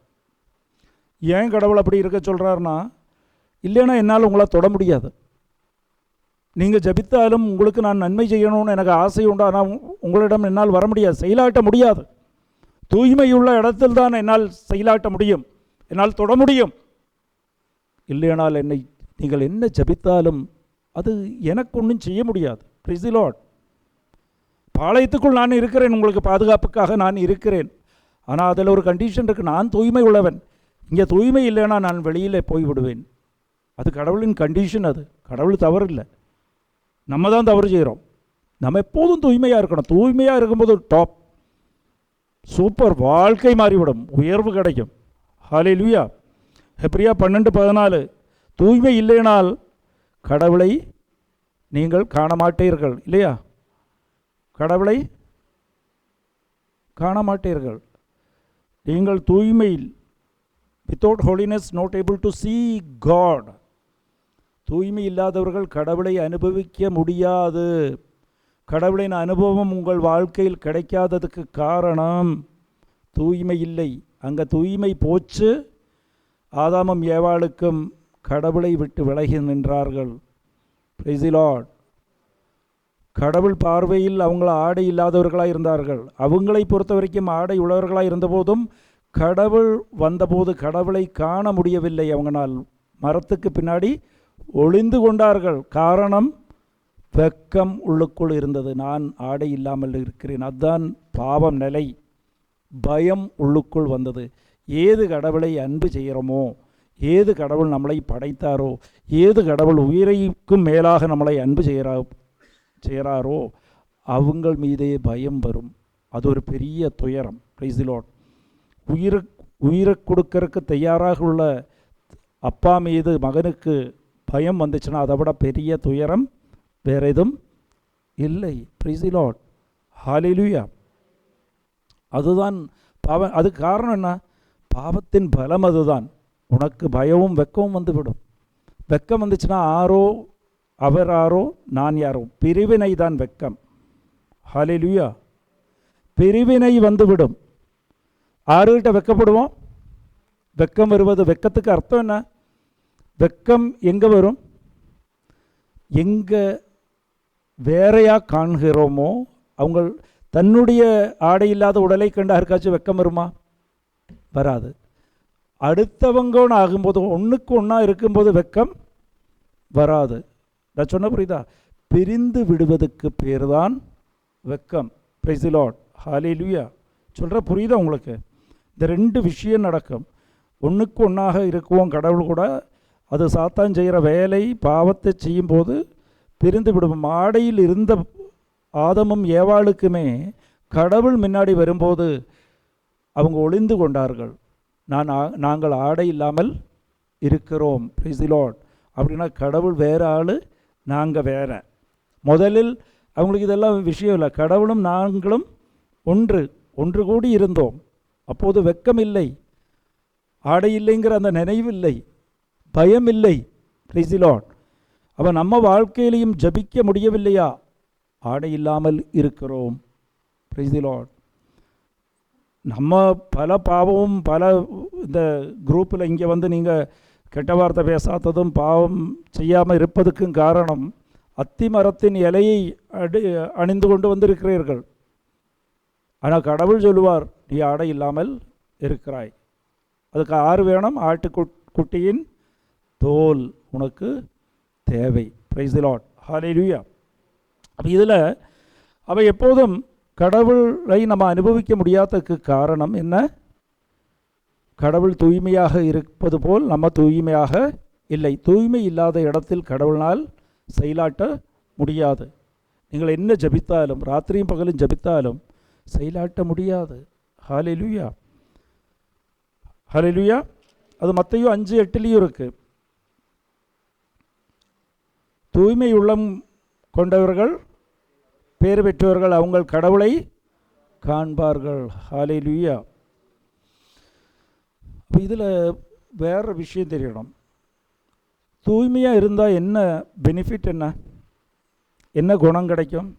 ஏன் கடவுள் அப்படி இருக்க சொல்கிறாருன்னா, இல்லைன்னா என்னால் உங்களை தொட முடியாது. நீங்கள் ஜபித்தாலும் உங்களுக்கு நான் நன்மை செய்யணும்னு எனக்கு ஆசை உண்டு, ஆனால் உங்களிடம் என்னால் வர முடியாது, செயலாட்ட முடியாது. தூய்மையுள்ள இடத்தில் தான் என்னால் செயலாட்ட முடியும், என்னால் தொட முடியும். இல்லையானால் நீங்கள் என்ன ஜபித்தாலும் அது எனக்கு ஒன்றும் செய்ய முடியாது. Price the Lord. பாளையத்துக்குள் நான் இருக்கிறேன், உங்களுக்கு பாதுகாப்புக்காக நான் இருக்கிறேன். ஆனால் அதில் ஒரு கண்டிஷன் இருக்குது, நான் தூய்மை உள்ளவன். இங்கே தூய்மை இல்லைன்னா நான் வெளியில் போய்விடுவேன். அது கடவுளின் கண்டிஷன், அது கடவுள் தவறு இல்லை. நம்ம தான் தவறு செய்கிறோம். நம்ம எப்போதும் தூய்மையாக இருக்கணும். தூய்மையாக இருக்கும்போது டாப் சூப்பர் வாழ்க்கை மாறிவிடும், உயர்வு கிடைக்கும். ஹல்லேலூயா. எப்ரியா 12:14, தூய்மை இல்லைனால் கடவுளை நீங்கள் காண மாட்டீர்கள். இல்லையா? கடவுளை காண மாட்டீர்கள். நீங்கள் தூய்மையில் without holiness not able to see God. தூய்மை இல்லாதவர்கள் கடவுளை அனுபவிக்க முடியாது. கடவுளின் அனுபவம் உங்கள் வாழ்க்கையில் கிடைக்காததுக்கு காரணம் தூய்மை இல்லை. அங்கே தூய்மை போச்சு. ஆதாமும் ஏவாளுக்கும் கடவுளை விட்டு விலகி நின்றார்கள். Price the Lord. கடவுள் பார்வையில் அவங்கள ஆடை இல்லாதவர்களாக இருந்தார்கள். அவங்களை பொறுத்த வரைக்கும் ஆடை உள்ளவர்களாக இருந்தபோதும் கடவுள் வந்தபோது கடவுளை காண முடியவில்லை. அவங்களால் மரத்துக்கு பின்னாடி ஒளிந்து கொண்டார்கள். காரணம், வெக்கம் உள்ளுக்குள் இருந்தது. நான் ஆடை இல்லாமல் இருக்கிறேன். அதுதான் பாவம் நிலை. பயம் உள்ளுக்குள் வந்தது. ஏது கடவுளை அன்பு செய்கிறோமோ, ஏது கடவுள் நம்மளை படைத்தாரோ, ஏது கடவுள் உயிரைக்கும் மேலாக நம்மளை அன்பு செய்கிறாரோ அவங்கள் மீதே பயம் வரும். அது ஒரு பெரிய துயரம். Price the Lord. உயிரை கொடுக்கறதுக்கு தயாராக உள்ள அப்பா மீது மகனுக்கு பயம் வந்துச்சுன்னா அதை விட பெரிய துயரம் வேறு எதுவும் இல்லை. Praise the Lord. ஹல்லேலூயா. அதுதான் பாவம். அதுக்கு காரணம் என்ன? பாவத்தின் பலம் அதுதான். உனக்கு பயமும் வெக்கமும் வந்துவிடும். வெக்கம் வந்துச்சுன்னா ஆரோ அவர் யாரோ நான் யாரோ, பிரிவினை தான் வெக்கம். ஹல்லேலூயா. பிரிவினை வந்துவிடும். ஆறுகிட்ட வெக்கப்படுவோம். வெக்கம் வருவது, வெக்கத்துக்கு அர்த்தம் என்ன? வெக்கம் எங்கே வரும்? எங்கே வேறையாக காண்கிறோமோ, அவங்க தன்னுடைய ஆடை இல்லாத உடலை கண்டு யாருக்காச்சும் வெக்கம் வருமா? வராது. அடுத்தவங்கன்னு ஆகும்போது, ஒன்றுக்கு ஒன்றா இருக்கும்போது வெக்கம் வராது. நான் சொன்ன புரியுதா? பிரிந்து விடுவதுக்கு பேர் தான் வெக்கம். Praise the Lord. ஹல்லேலூயா. சொல்கிற புரியுதா உங்களுக்கு? இந்த ரெண்டு விஷயம் நடக்கும். ஒன்றுக்கு ஒன்றாக இருக்குவோம் கடவுள் கூட. அது சாத்தான் செய்கிற வேலை. பாவத்தை செய்யும்போது பிரிந்து விடுவோம். ஆடையில் இருந்த ஆதமும் ஏவாளுக்குமே கடவுள் முன்னாடி வரும்போது அவங்க ஒளிந்து கொண்டார்கள். நாங்கள் ஆடை இல்லாமல் இருக்கிறோம். Price the Lord. அப்படின்னா கடவுள் வேறு ஆள், நாங்கள் வேற. முதலில் அவங்களுக்கு இதெல்லாம் விஷயம் இல்லை. கடவுளும் நாங்களும் ஒன்று கூடி இருந்தோம். அப்போது வெக்கம் இல்லை, ஆடை இல்லைங்கிற அந்த நினைவு இல்லை, பயம் இல்லை. Praise the Lord. அப்போ நம்ம வாழ்க்கையிலையும் ஜபிக்க முடியவில்லையா? ஆடை இல்லாமல் இருக்கிறோம். Price the Lord. நம்ம பல பாவமும் பல இந்த குரூப்பில் இங்கே வந்து நீங்கள் கெட்ட வார்த்தை பேசாததும் பாவம் செய்யாமல் இருப்பதுக்கும் காரணம் அத்தி மரத்தின் இலையை அணிந்து கொண்டு வந்திருக்கிறீர்கள். ஆனால் கடவுள் சொல்லுவார், நீ ஆடை இல்லாமல் இருக்கிறாய். அதுக்கு ஆறு வேணும்? ஆட்டுக்குட்டியின் தோல் உனக்கு தேவை. Praise the Lord. ஹல்லேலூயா. அப்போ இதில் அவை எப்போதும் கடவுளை நம்ம அனுபவிக்க முடியாததுக்கு காரணம் என்ன? கடவுள் தூய்மையாக இருப்பது போல் நம்ம தூய்மையாக இல்லை. தூய்மை இல்லாத இடத்தில் கடவுளால் செயலாட்ட முடியாது. நீங்கள் என்ன ஜபித்தாலும், ராத்திரியும் பகலும் ஜபித்தாலும் செயலாட்ட முடியாது. ஹல்லேலூயா. ஹல்லேலூயா. அது மத்தேயு 5:8 இருக்குது. தூய்மை உள்ளம் கொண்டவர்கள் பேறு பெற்றவர்கள், அவங்க கடவுளை காண்பார்கள். ஹல்லேலூயா. இப்போ இதில் வேறு விஷயம் தெரியணும். தூய்மையாக இருந்தால் என்ன பெனிஃபிட்? என்ன குணம் கிடைக்கும்?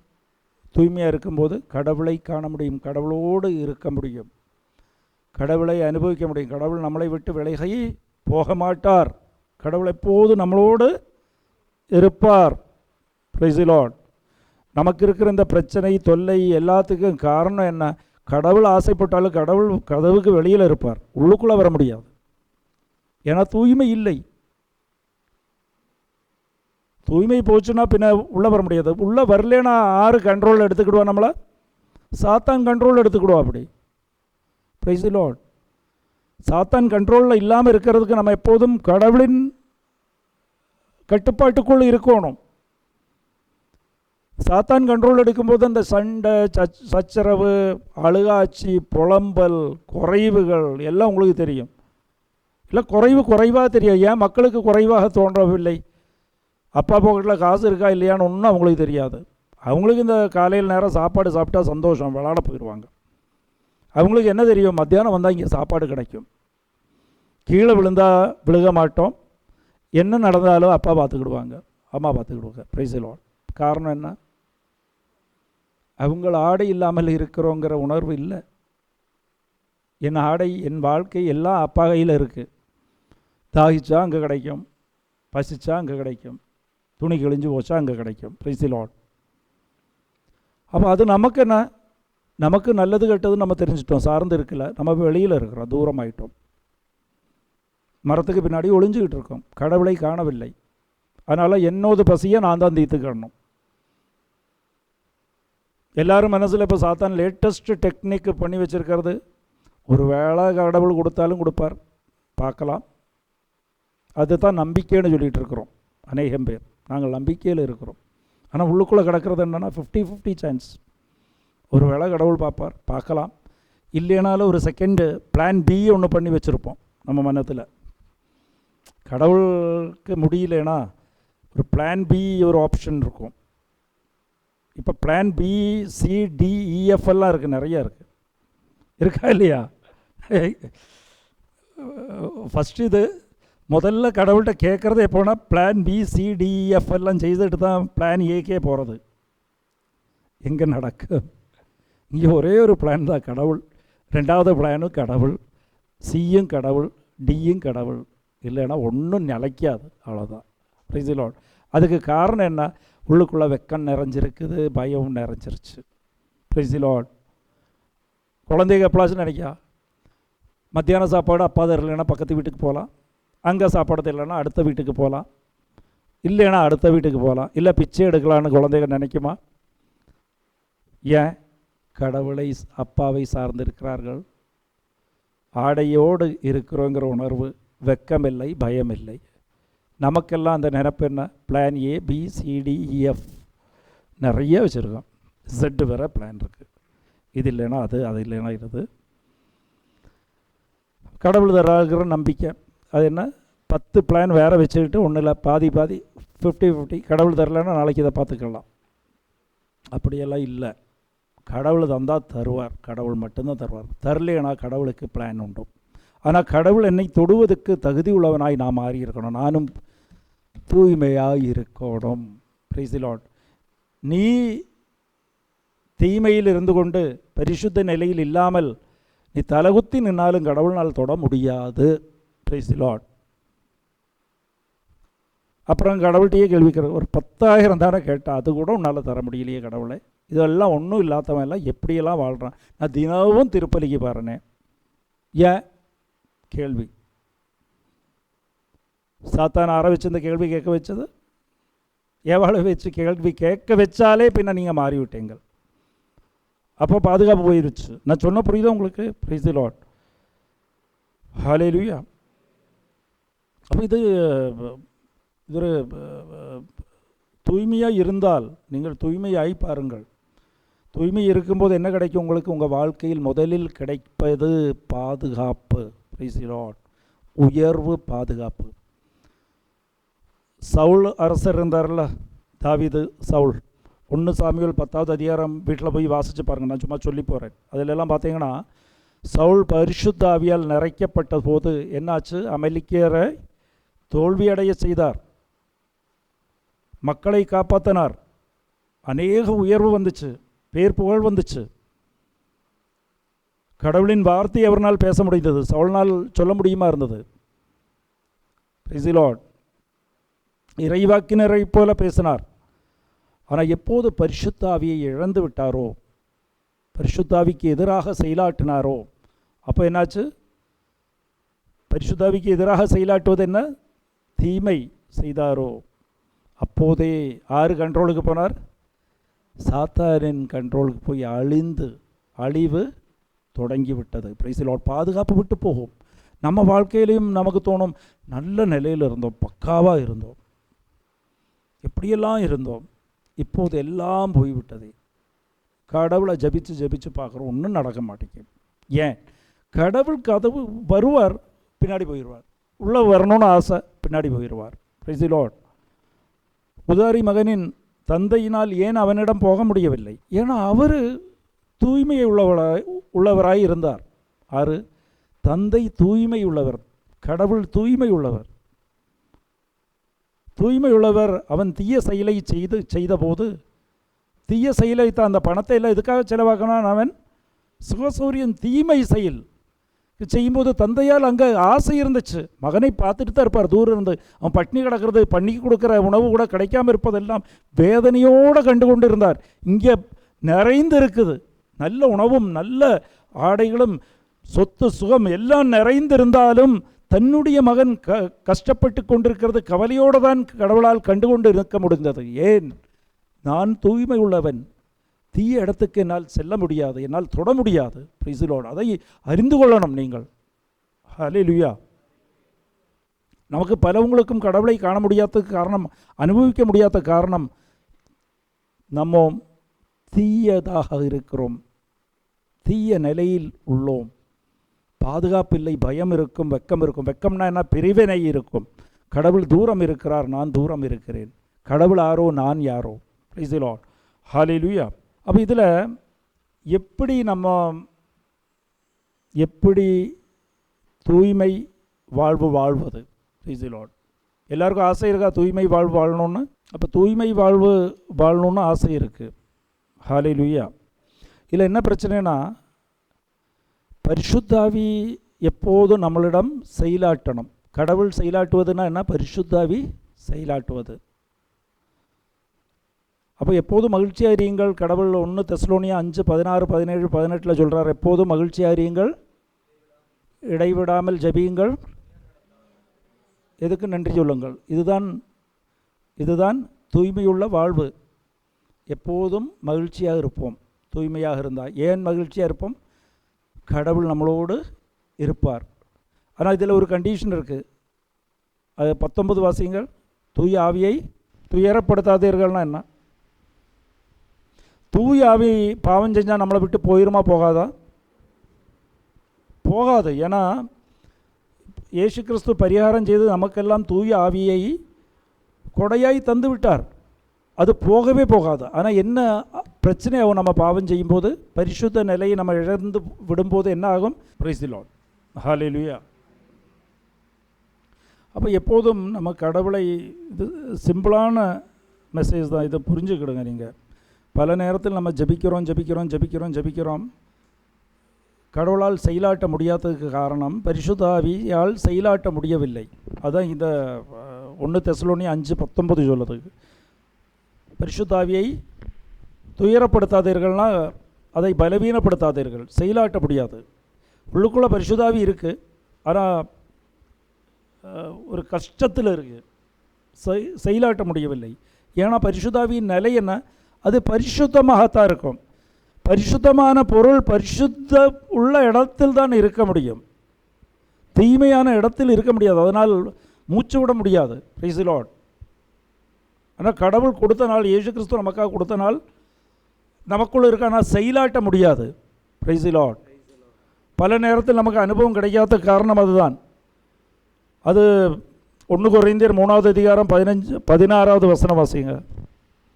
தூய்மையாக இருக்கும்போது கடவுளை காண முடியும், கடவுளோடு இருக்க முடியும், கடவுளை அனுபவிக்க முடியும். கடவுள் நம்மளை விட்டு விலகி போக மாட்டார். கடவுள் எப்போது நம்மளோடு இருப்பார். Price the Lord. நமக்கு இருக்கிற இந்த பிரச்சனை தொல்லை எல்லாத்துக்கும் காரணம் என்ன? கடவுள் ஆசைப்பட்டாலும் கடவுள் கதவுக்கு வெளியில் இருப்பார், உள்ளுக்குள்ளே வர முடியாது. ஏன்னா தூய்மை இல்லை. தூய்மை போச்சுன்னா பின்ன உள்ளே வர முடியாது. உள்ளே வரலன்னா ஆறு கண்ட்ரோல் எடுத்துக்கிடுவா? நம்மளை சாத்தான் கண்ட்ரோல் எடுத்துக்கிடுவா. அப்படி பிரைஸ் தி லார்ட். சாத்தான் கண்ட்ரோலில் இல்லாமல் இருக்கிறதுக்கு நம்ம எப்போதும் கடவுளின் கட்டுப்பாட்டுக்குள் இருக்கணும். சாத்தான் கண்ட்ரோல் எடுக்கும்போது அந்த சண்டை, சச்சரவு, அழுகாட்சி, புலம்பல், குறைவுகள் எல்லாம் உங்களுக்கு தெரியும். இல்லை குறைவாக தெரியும். ஏன் மக்களுக்கு குறைவாக தோன்றவில்லை? அப்பா பாக்கெட்டில் காசு இருக்கா இல்லையான்னு ஒன்றும் அவங்களுக்கு தெரியாது. அவங்களுக்கு இந்த காலையில் நேரம் சாப்பாடு சாப்பிட்டா சந்தோஷம், விளாட போயிடுவாங்க. அவங்களுக்கு என்ன தெரியும்? மத்தியானம் வந்தால் இங்கே சாப்பாடு கிடைக்கும், கீழே விழுந்தால் விழுக மாட்டோம், என்ன நடந்தாலும் அப்பா பார்த்துக்கிடுவாங்க, அம்மா பார்த்துக்கிடுவாங்க. Price the Lord. காரணம் என்ன? அவங்கள ஆடை இல்லாமல் இருக்கிறோங்கிற உணர்வு இல்லை. என் ஆடை, என் வாழ்க்கை எல்லாம் அப்பா கையில் இருக்குது. தாகிச்சா அங்கே கிடைக்கும், பசிச்சா அங்கே கிடைக்கும், துணி கிழிஞ்சு போச்சா அங்கே கிடைக்கும். Price the Lord. அப்போ அது நமக்கு என்ன? நமக்கு நல்லது கெட்டது நம்ம தெரிஞ்சிட்டோம், சார்ந்து இருக்கல, நம்ம வெளியில் இருக்கிறோம், தூரமாயிட்டோம், மரத்துக்கு பின்னாடி ஒளிஞ்சுக்கிட்டு இருக்கோம், கடவுளை காணவில்லை. அதனால் என்னோட பசியை நான் தான் தீர்த்துக்கணும். எல்லாரும் மனசில் இப்போ சாத்தான் லேட்டஸ்ட் டெக்னிக் பண்ணி வச்சுருக்கிறது, ஒரு வேளை கடவுள் கொடுத்தாலும் கொடுப்பார், பார்க்கலாம். அதுதான் நம்பிக்கைன்னு சொல்லிகிட்டு இருக்கிறோம் அநேகம் பேர். நாங்கள் நம்பிக்கையில் இருக்கிறோம். ஆனால் உள்ளுக்குள்ளே கிடக்கிறது என்னென்னா 50-50 சான்ஸ். ஒரு வேளை கடவுள் பார்ப்பார், பார்க்கலாம். இல்லைனாலும் ஒரு செகண்டு பிளான் பி ஒன்று பண்ணி வச்சுருப்போம் நம்ம மனத்தில். கடவுளுக்கு முடியலனா ஒரு பிளான் பி ஒரு ஆப்ஷன் இருக்கும். இப்போ plan B, C, D, E F எல்லாம் இருக்குது, நிறையா இருக்குது, இருக்கா இல்லையா? ஃபஸ்ட்டு இது முதல்ல கடவுள்கிட்ட கேட்குறது எப்போனா plan B, C, D, E F எல்லாம் செய்துட்டு தான் பிளான் ஏக்கே போகிறது. எங்கே நடக்கும்? இங்கே ஒரே ஒரு பிளான் தான், கடவுள். ரெண்டாவது பிளானும் கடவுள், சியும் கடவுள், டியும் கடவுள். இல்லைன்னா ஒன்றும் நிலைக்காது, அவ்வளோதான். Price the Lord. அதுக்கு காரணம் என்ன? உள்ளுக்குள்ளே வெக்கம் நிறைஞ்சிருக்குது, பயம் நிறைஞ்சிருச்சு. Price the Lord. குழந்தைங்க எப்பளாச்சும் நினைக்கா, மத்தியான சாப்பாடு அப்பா தரலைன்னா பக்கத்து வீட்டுக்கு போகலாம், அங்கே சாப்பாடு தெரியலன்னா அடுத்த வீட்டுக்கு போகலாம், இல்லைன்னா அடுத்த வீட்டுக்கு போகலாம், இல்லை பிச்சை எடுக்கலான்னு குழந்தைங்க நினைக்குமா? ஏன்? கடவுளை, அப்பாவை சார்ந்திருக்கிறார்கள். ஆடையோடு இருக்கிறோங்கிற உணர்வு, வெக்கமில்லை, பயமில்லை. நமக்கெல்லாம் அந்த நினைப்பு என்ன? Plan A, B, C D, E F நிறைய வச்சுருக்கோம். Z வேறு பிளான் இருக்குது. இது இல்லைன்னா அது, அது இல்லைன்னா இது. கடவுள் தராகிற நம்பிக்கை அது என்ன? 10 பிளான் வேறு வச்சுக்கிட்டு ஒன்றும் இல்லை, பாதி 50-50. கடவுள் தரலைன்னா நாளைக்கு இதை பார்த்துக்கலாம். அப்படியெல்லாம் இல்லை. கடவுள் தந்தால் தருவார், கடவுள் மட்டும்தான் தருவார். தரலைன்னா கடவுளுக்கு பிளான் உண்டு. ஆனால் கடவுள் என்னை தொடுவதற்கு தகுதி உள்ளவனாய் நான் மாறி இருக்கணும், நானும் தூய்மையாக இருக்கணும். Price the Lord. நீ தீமையில் இருந்து கொண்டு பரிசுத்த நிலையில் இல்லாமல் நீ தலகுத்தி நின்னாலும் கடவுள்னால் தொட முடியாது. Price the Lord. அப்புறம் கடவுள்கிட்டயே கேள்விக்கிற, ஒரு 10,000 தானே கேட்டால் அது கூட உன்னால் தர முடியலையே கடவுளை. இதெல்லாம் ஒன்றும் இல்லாதவன் எல்லாம் எப்படியெல்லாம் வாழ்கிறான். நான் தினமும் திருப்பலிக்கு பாருனே. ஏன்? கேள்வி. சாத்தான் ஆரம்பிச்சு இந்த கேள்வி கேட்க வச்சது, எவ்வளோ வச்சு கேள்வி கேட்க வச்சாலே பின்ன நீங்கள் மாறிவிட்டீங்கள். அப்போ பாதுகாப்பு போயிருச்சு. நான் சொன்ன புரியுதா உங்களுக்கு? Praise the Lord. ஹல்லேலூயா. அப்போ இது ஒரு தூய்மையாக இருந்தால், நீங்கள் தூய்மையாய் பாருங்கள். தூய்மை இருக்கும்போது என்ன கிடைக்கும் உங்களுக்கு? உங்கள் வாழ்க்கையில் முதலில் கிடைப்பது பாதுகாப்பு. Price the Lord. உயர்வு, பாதுகாப்பு. சவுல் அரசர் இருந்தார்ல, தாவீது, சவுல். 1 சாமுவேல் 10வது அதிகாரம் வீட்டில் போய் வாசித்து பாருங்கள், நான் சும்மா சொல்லி போகிறேன். அதிலெல்லாம் பார்த்தீங்கன்னா சவுல் பரிசுத்த ஆவியால் நிறைக்கப்பட்ட போது என்னாச்சு? அமலேக்கியரை தோல்வியடைய செய்தார், மக்களை காப்பாற்றினார், அநேக உயர்வு வந்துச்சு, பேர் புகழ் வந்துச்சு. கடவுளின் வார்த்தை அவர்னால் பேச முடிந்தது, சவுல்னால் சொல்ல முடியுமா இருந்தது. Price the Lord. இறைவாக்கினரை போல பேசினார். ஆனால் எப்போது பரிசுத்த ஆவியை இழந்து விட்டாரோ, பரிசுத்த ஆவிக்கு எதிராக செயலாட்டினாரோ, அப்போ என்னாச்சு? பரிசுத்த ஆவிக்கு எதிராக செயலாட்டுவது என்ன? தீமை செய்தாரோ, அப்போதே ஆறு கண்ட்ரோலுக்கு போனார்? சாத்தானின் கண்ட்ரோலுக்கு போய் அழிவு தொடங்கிவிட்டது. Price the Lord. பாதுகாப்பு விட்டு போகும். நம்ம வாழ்க்கையிலையும் நமக்கு தோணும், நல்ல நிலையில் இருந்தோம், பக்காவாக இருந்தோம், எப்படியெல்லாம் இருந்தோம், இப்போது எல்லாம் போய்விட்டது. கடவுளை ஜபிச்சு ஜபிச்சு பார்க்குறோம், ஒன்றும் நடக்க மாட்டேங்குது. ஏன்? கடவுள் கதவு வருவார், பின்னாடி போயிடுவார். உள்ளே வரணும்னு ஆசை, பின்னாடி போயிடுவார். Price the Lord. உதாரி மகனின் தந்தையினால் ஏன் அவனிடம் போக முடியவில்லை? ஏன்னா அவர் தூய்மையை உள்ளவராய் இருந்தார். ஆறு, தந்தை தூய்மை உள்ளவர், கடவுள் தூய்மை உள்ளவர். தூய்மை உள்ளவர். அவன் தீய செயலை செய்தபோது, தீய செயலை அந்த பணத்தை எல்லாம் எதுக்காக செலவாக்கணும்? அவன் சுகசௌரியம் தீமை செயல் செய்யும்போது தந்தையால் அங்கே ஆசை இருந்துச்சு. மகனை பார்த்துட்டு தான் இருப்பார் தூரம் இருந்து. அவன் பட்னி கிடக்கிறது, பண்ணி கொடுக்குற உணவு கூட கிடைக்காம இருப்பதெல்லாம் வேதனையோடு கண்டு கொண்டு இருந்தார். இங்கே நிறைந்து இருக்குது, நல்ல உணவும் நல்ல ஆடைகளும் சொத்து சுகம் எல்லாம் நிறைந்திருந்தாலும் தன்னுடைய மகன் கஷ்டப்பட்டு கொண்டிருக்கிறது கவலையோடு தான் கடவுளால் கண்டுகொண்டு இருக்க முடிந்தது. ஏன்? நான் தூய்மை உள்ளவன், தீய இடத்துக்கு என்னால் செல்ல முடியாது, என்னால் தொட முடியாது. Price the Lord. அதை அறிந்து கொள்ளணும் நீங்கள். ஹல்லேலூயா. நமக்கு பலவங்களுக்கும் கடவுளை காண முடியாததுக்கு காரணம், அனுபவிக்க முடியாத காரணம், நம்ம தீயதாக இருக்கிறோம், தீய நிலையில் உள்ளோம். பாதுகாப்பில்லை, பயம் இருக்கும், வெக்கம் இருக்கும். வெக்கம்னா என்ன? பிரிவினை இருக்கும். கடவுள் தூரம் இருக்கிறார், நான் தூரம் இருக்கிறேன். கடவுள் யாரோ, நான் யாரோ. Praise the Lord. ஹல்லேலூயா. அப்போ இதில் எப்படி தூய்மை வாழ்வு வாழ்வது? Praise the Lord. எல்லாருக்கும் ஆசை இருக்கா தூய்மை வாழ்வு வாழணும்னு? அப்போ தூய்மை வாழ்வு வாழணும்னு ஆசை இருக்குது. ஹல்லேலூயா. இதில் என்ன பிரச்சனைனா, பரிசுத்தாவி எப்போதும் நம்மளிடம் செயலாட்டணும். கடவுள் செயலாட்டுவதுன்னா என்ன? பரிசுத்தாவி செயலாட்டுவது. அப்போ எப்போதும் மகிழ்ச்சியாக இருங்கள். கடவுள் 1 தெசலோனியா 5:16-17-18 சொல்கிறார், எப்போதும் மகிழ்ச்சியாக இருங்கள், இடைவிடாமல் ஜெபியுங்கள், எதுக்கு நன்றி சொல்லுங்கள். இதுதான் தூய்மையுள்ள வாழ்வு. எப்போதும் மகிழ்ச்சியாக இருப்போம். தூய்மையாக இருந்தால் ஏன் மகிழ்ச்சியாக இருப்போம்? கடவுள் நம்மளோடு இருப்பார். ஆனால் இதில் ஒரு கண்டிஷன் இருக்குது. அது 19 வாசிங்கள். தூய ஆவியை துயரப்படுத்தாதீர்கள்னா என்ன? தூய ஆவி பாவம் செஞ்சால் நம்மளை விட்டு போயிருமா போகாதா? போகாது. ஏன்னா இயேசு கிறிஸ்து பரிகாரம் செய்து நமக்கெல்லாம் தூய ஆவியை கொடையாய் தந்து விட்டார். அது போகவே போகாது. ஆனால் என்ன பிரச்சனை ஆகும்? நம்ம பாவம் செய்யும்போது, பரிசுத்த நிலையை நம்ம இழந்து விடும்போது என்ன ஆகும்? Praise the Lord. ஹல்லேலூயா. அப்போ எப்போதும் நம்ம கடவுளை, இது சிம்பிளான மெசேஜ் தான், இதை புரிஞ்சுக்கிடுங்க நீங்கள். பல நேரத்தில் நம்ம ஜபிக்கிறோம். கடவுளால் செயலாட்ட முடியாததுக்கு காரணம் பரிசுத்த ஆவியால் செயலாட்ட முடியவில்லை. அதுதான் இந்த 1 தெசலோனியா 5:19 சொல்லுது. பரிசுத்த ஆவியை துயரப்படுத்தாதீர்கள்னா அதை பலவீனப்படுத்தாதீர்கள். செயலாட்ட முடியாது. உள்ளுக்குள்ளே பரிசுத்த ஆவி இருக்குது, ஆனால் ஒரு கஷ்டத்தில் இருக்குது, செயலாட்ட முடியவில்லை. ஏன்னா பரிசுத்த ஆவியின் நிலை என்ன? அது பரிசுத்தமாகத்தான் இருக்கும். பரிசுத்தமான பொருள் பரிசுத்த உள்ள இடத்தில் தான் இருக்க முடியும், தீமையான இடத்தில் இருக்க முடியாது. அதனால் மூச்சு விட முடியாது. Price the Lord. ஆனால் கடவுள் கொடுத்த நாள், இயேசு கிறிஸ்து நமக்காக கொடுத்த நாள் நமக்குள்ளே இருக்க, ஆனால் செயலாட்ட முடியாது. Price the Lord. பல நேரத்தில் நமக்கு அனுபவம் கிடைக்காத காரணம் அதுதான். அது 1 கொரிந்தியர் 3:16 வசனம் வாசிங்க.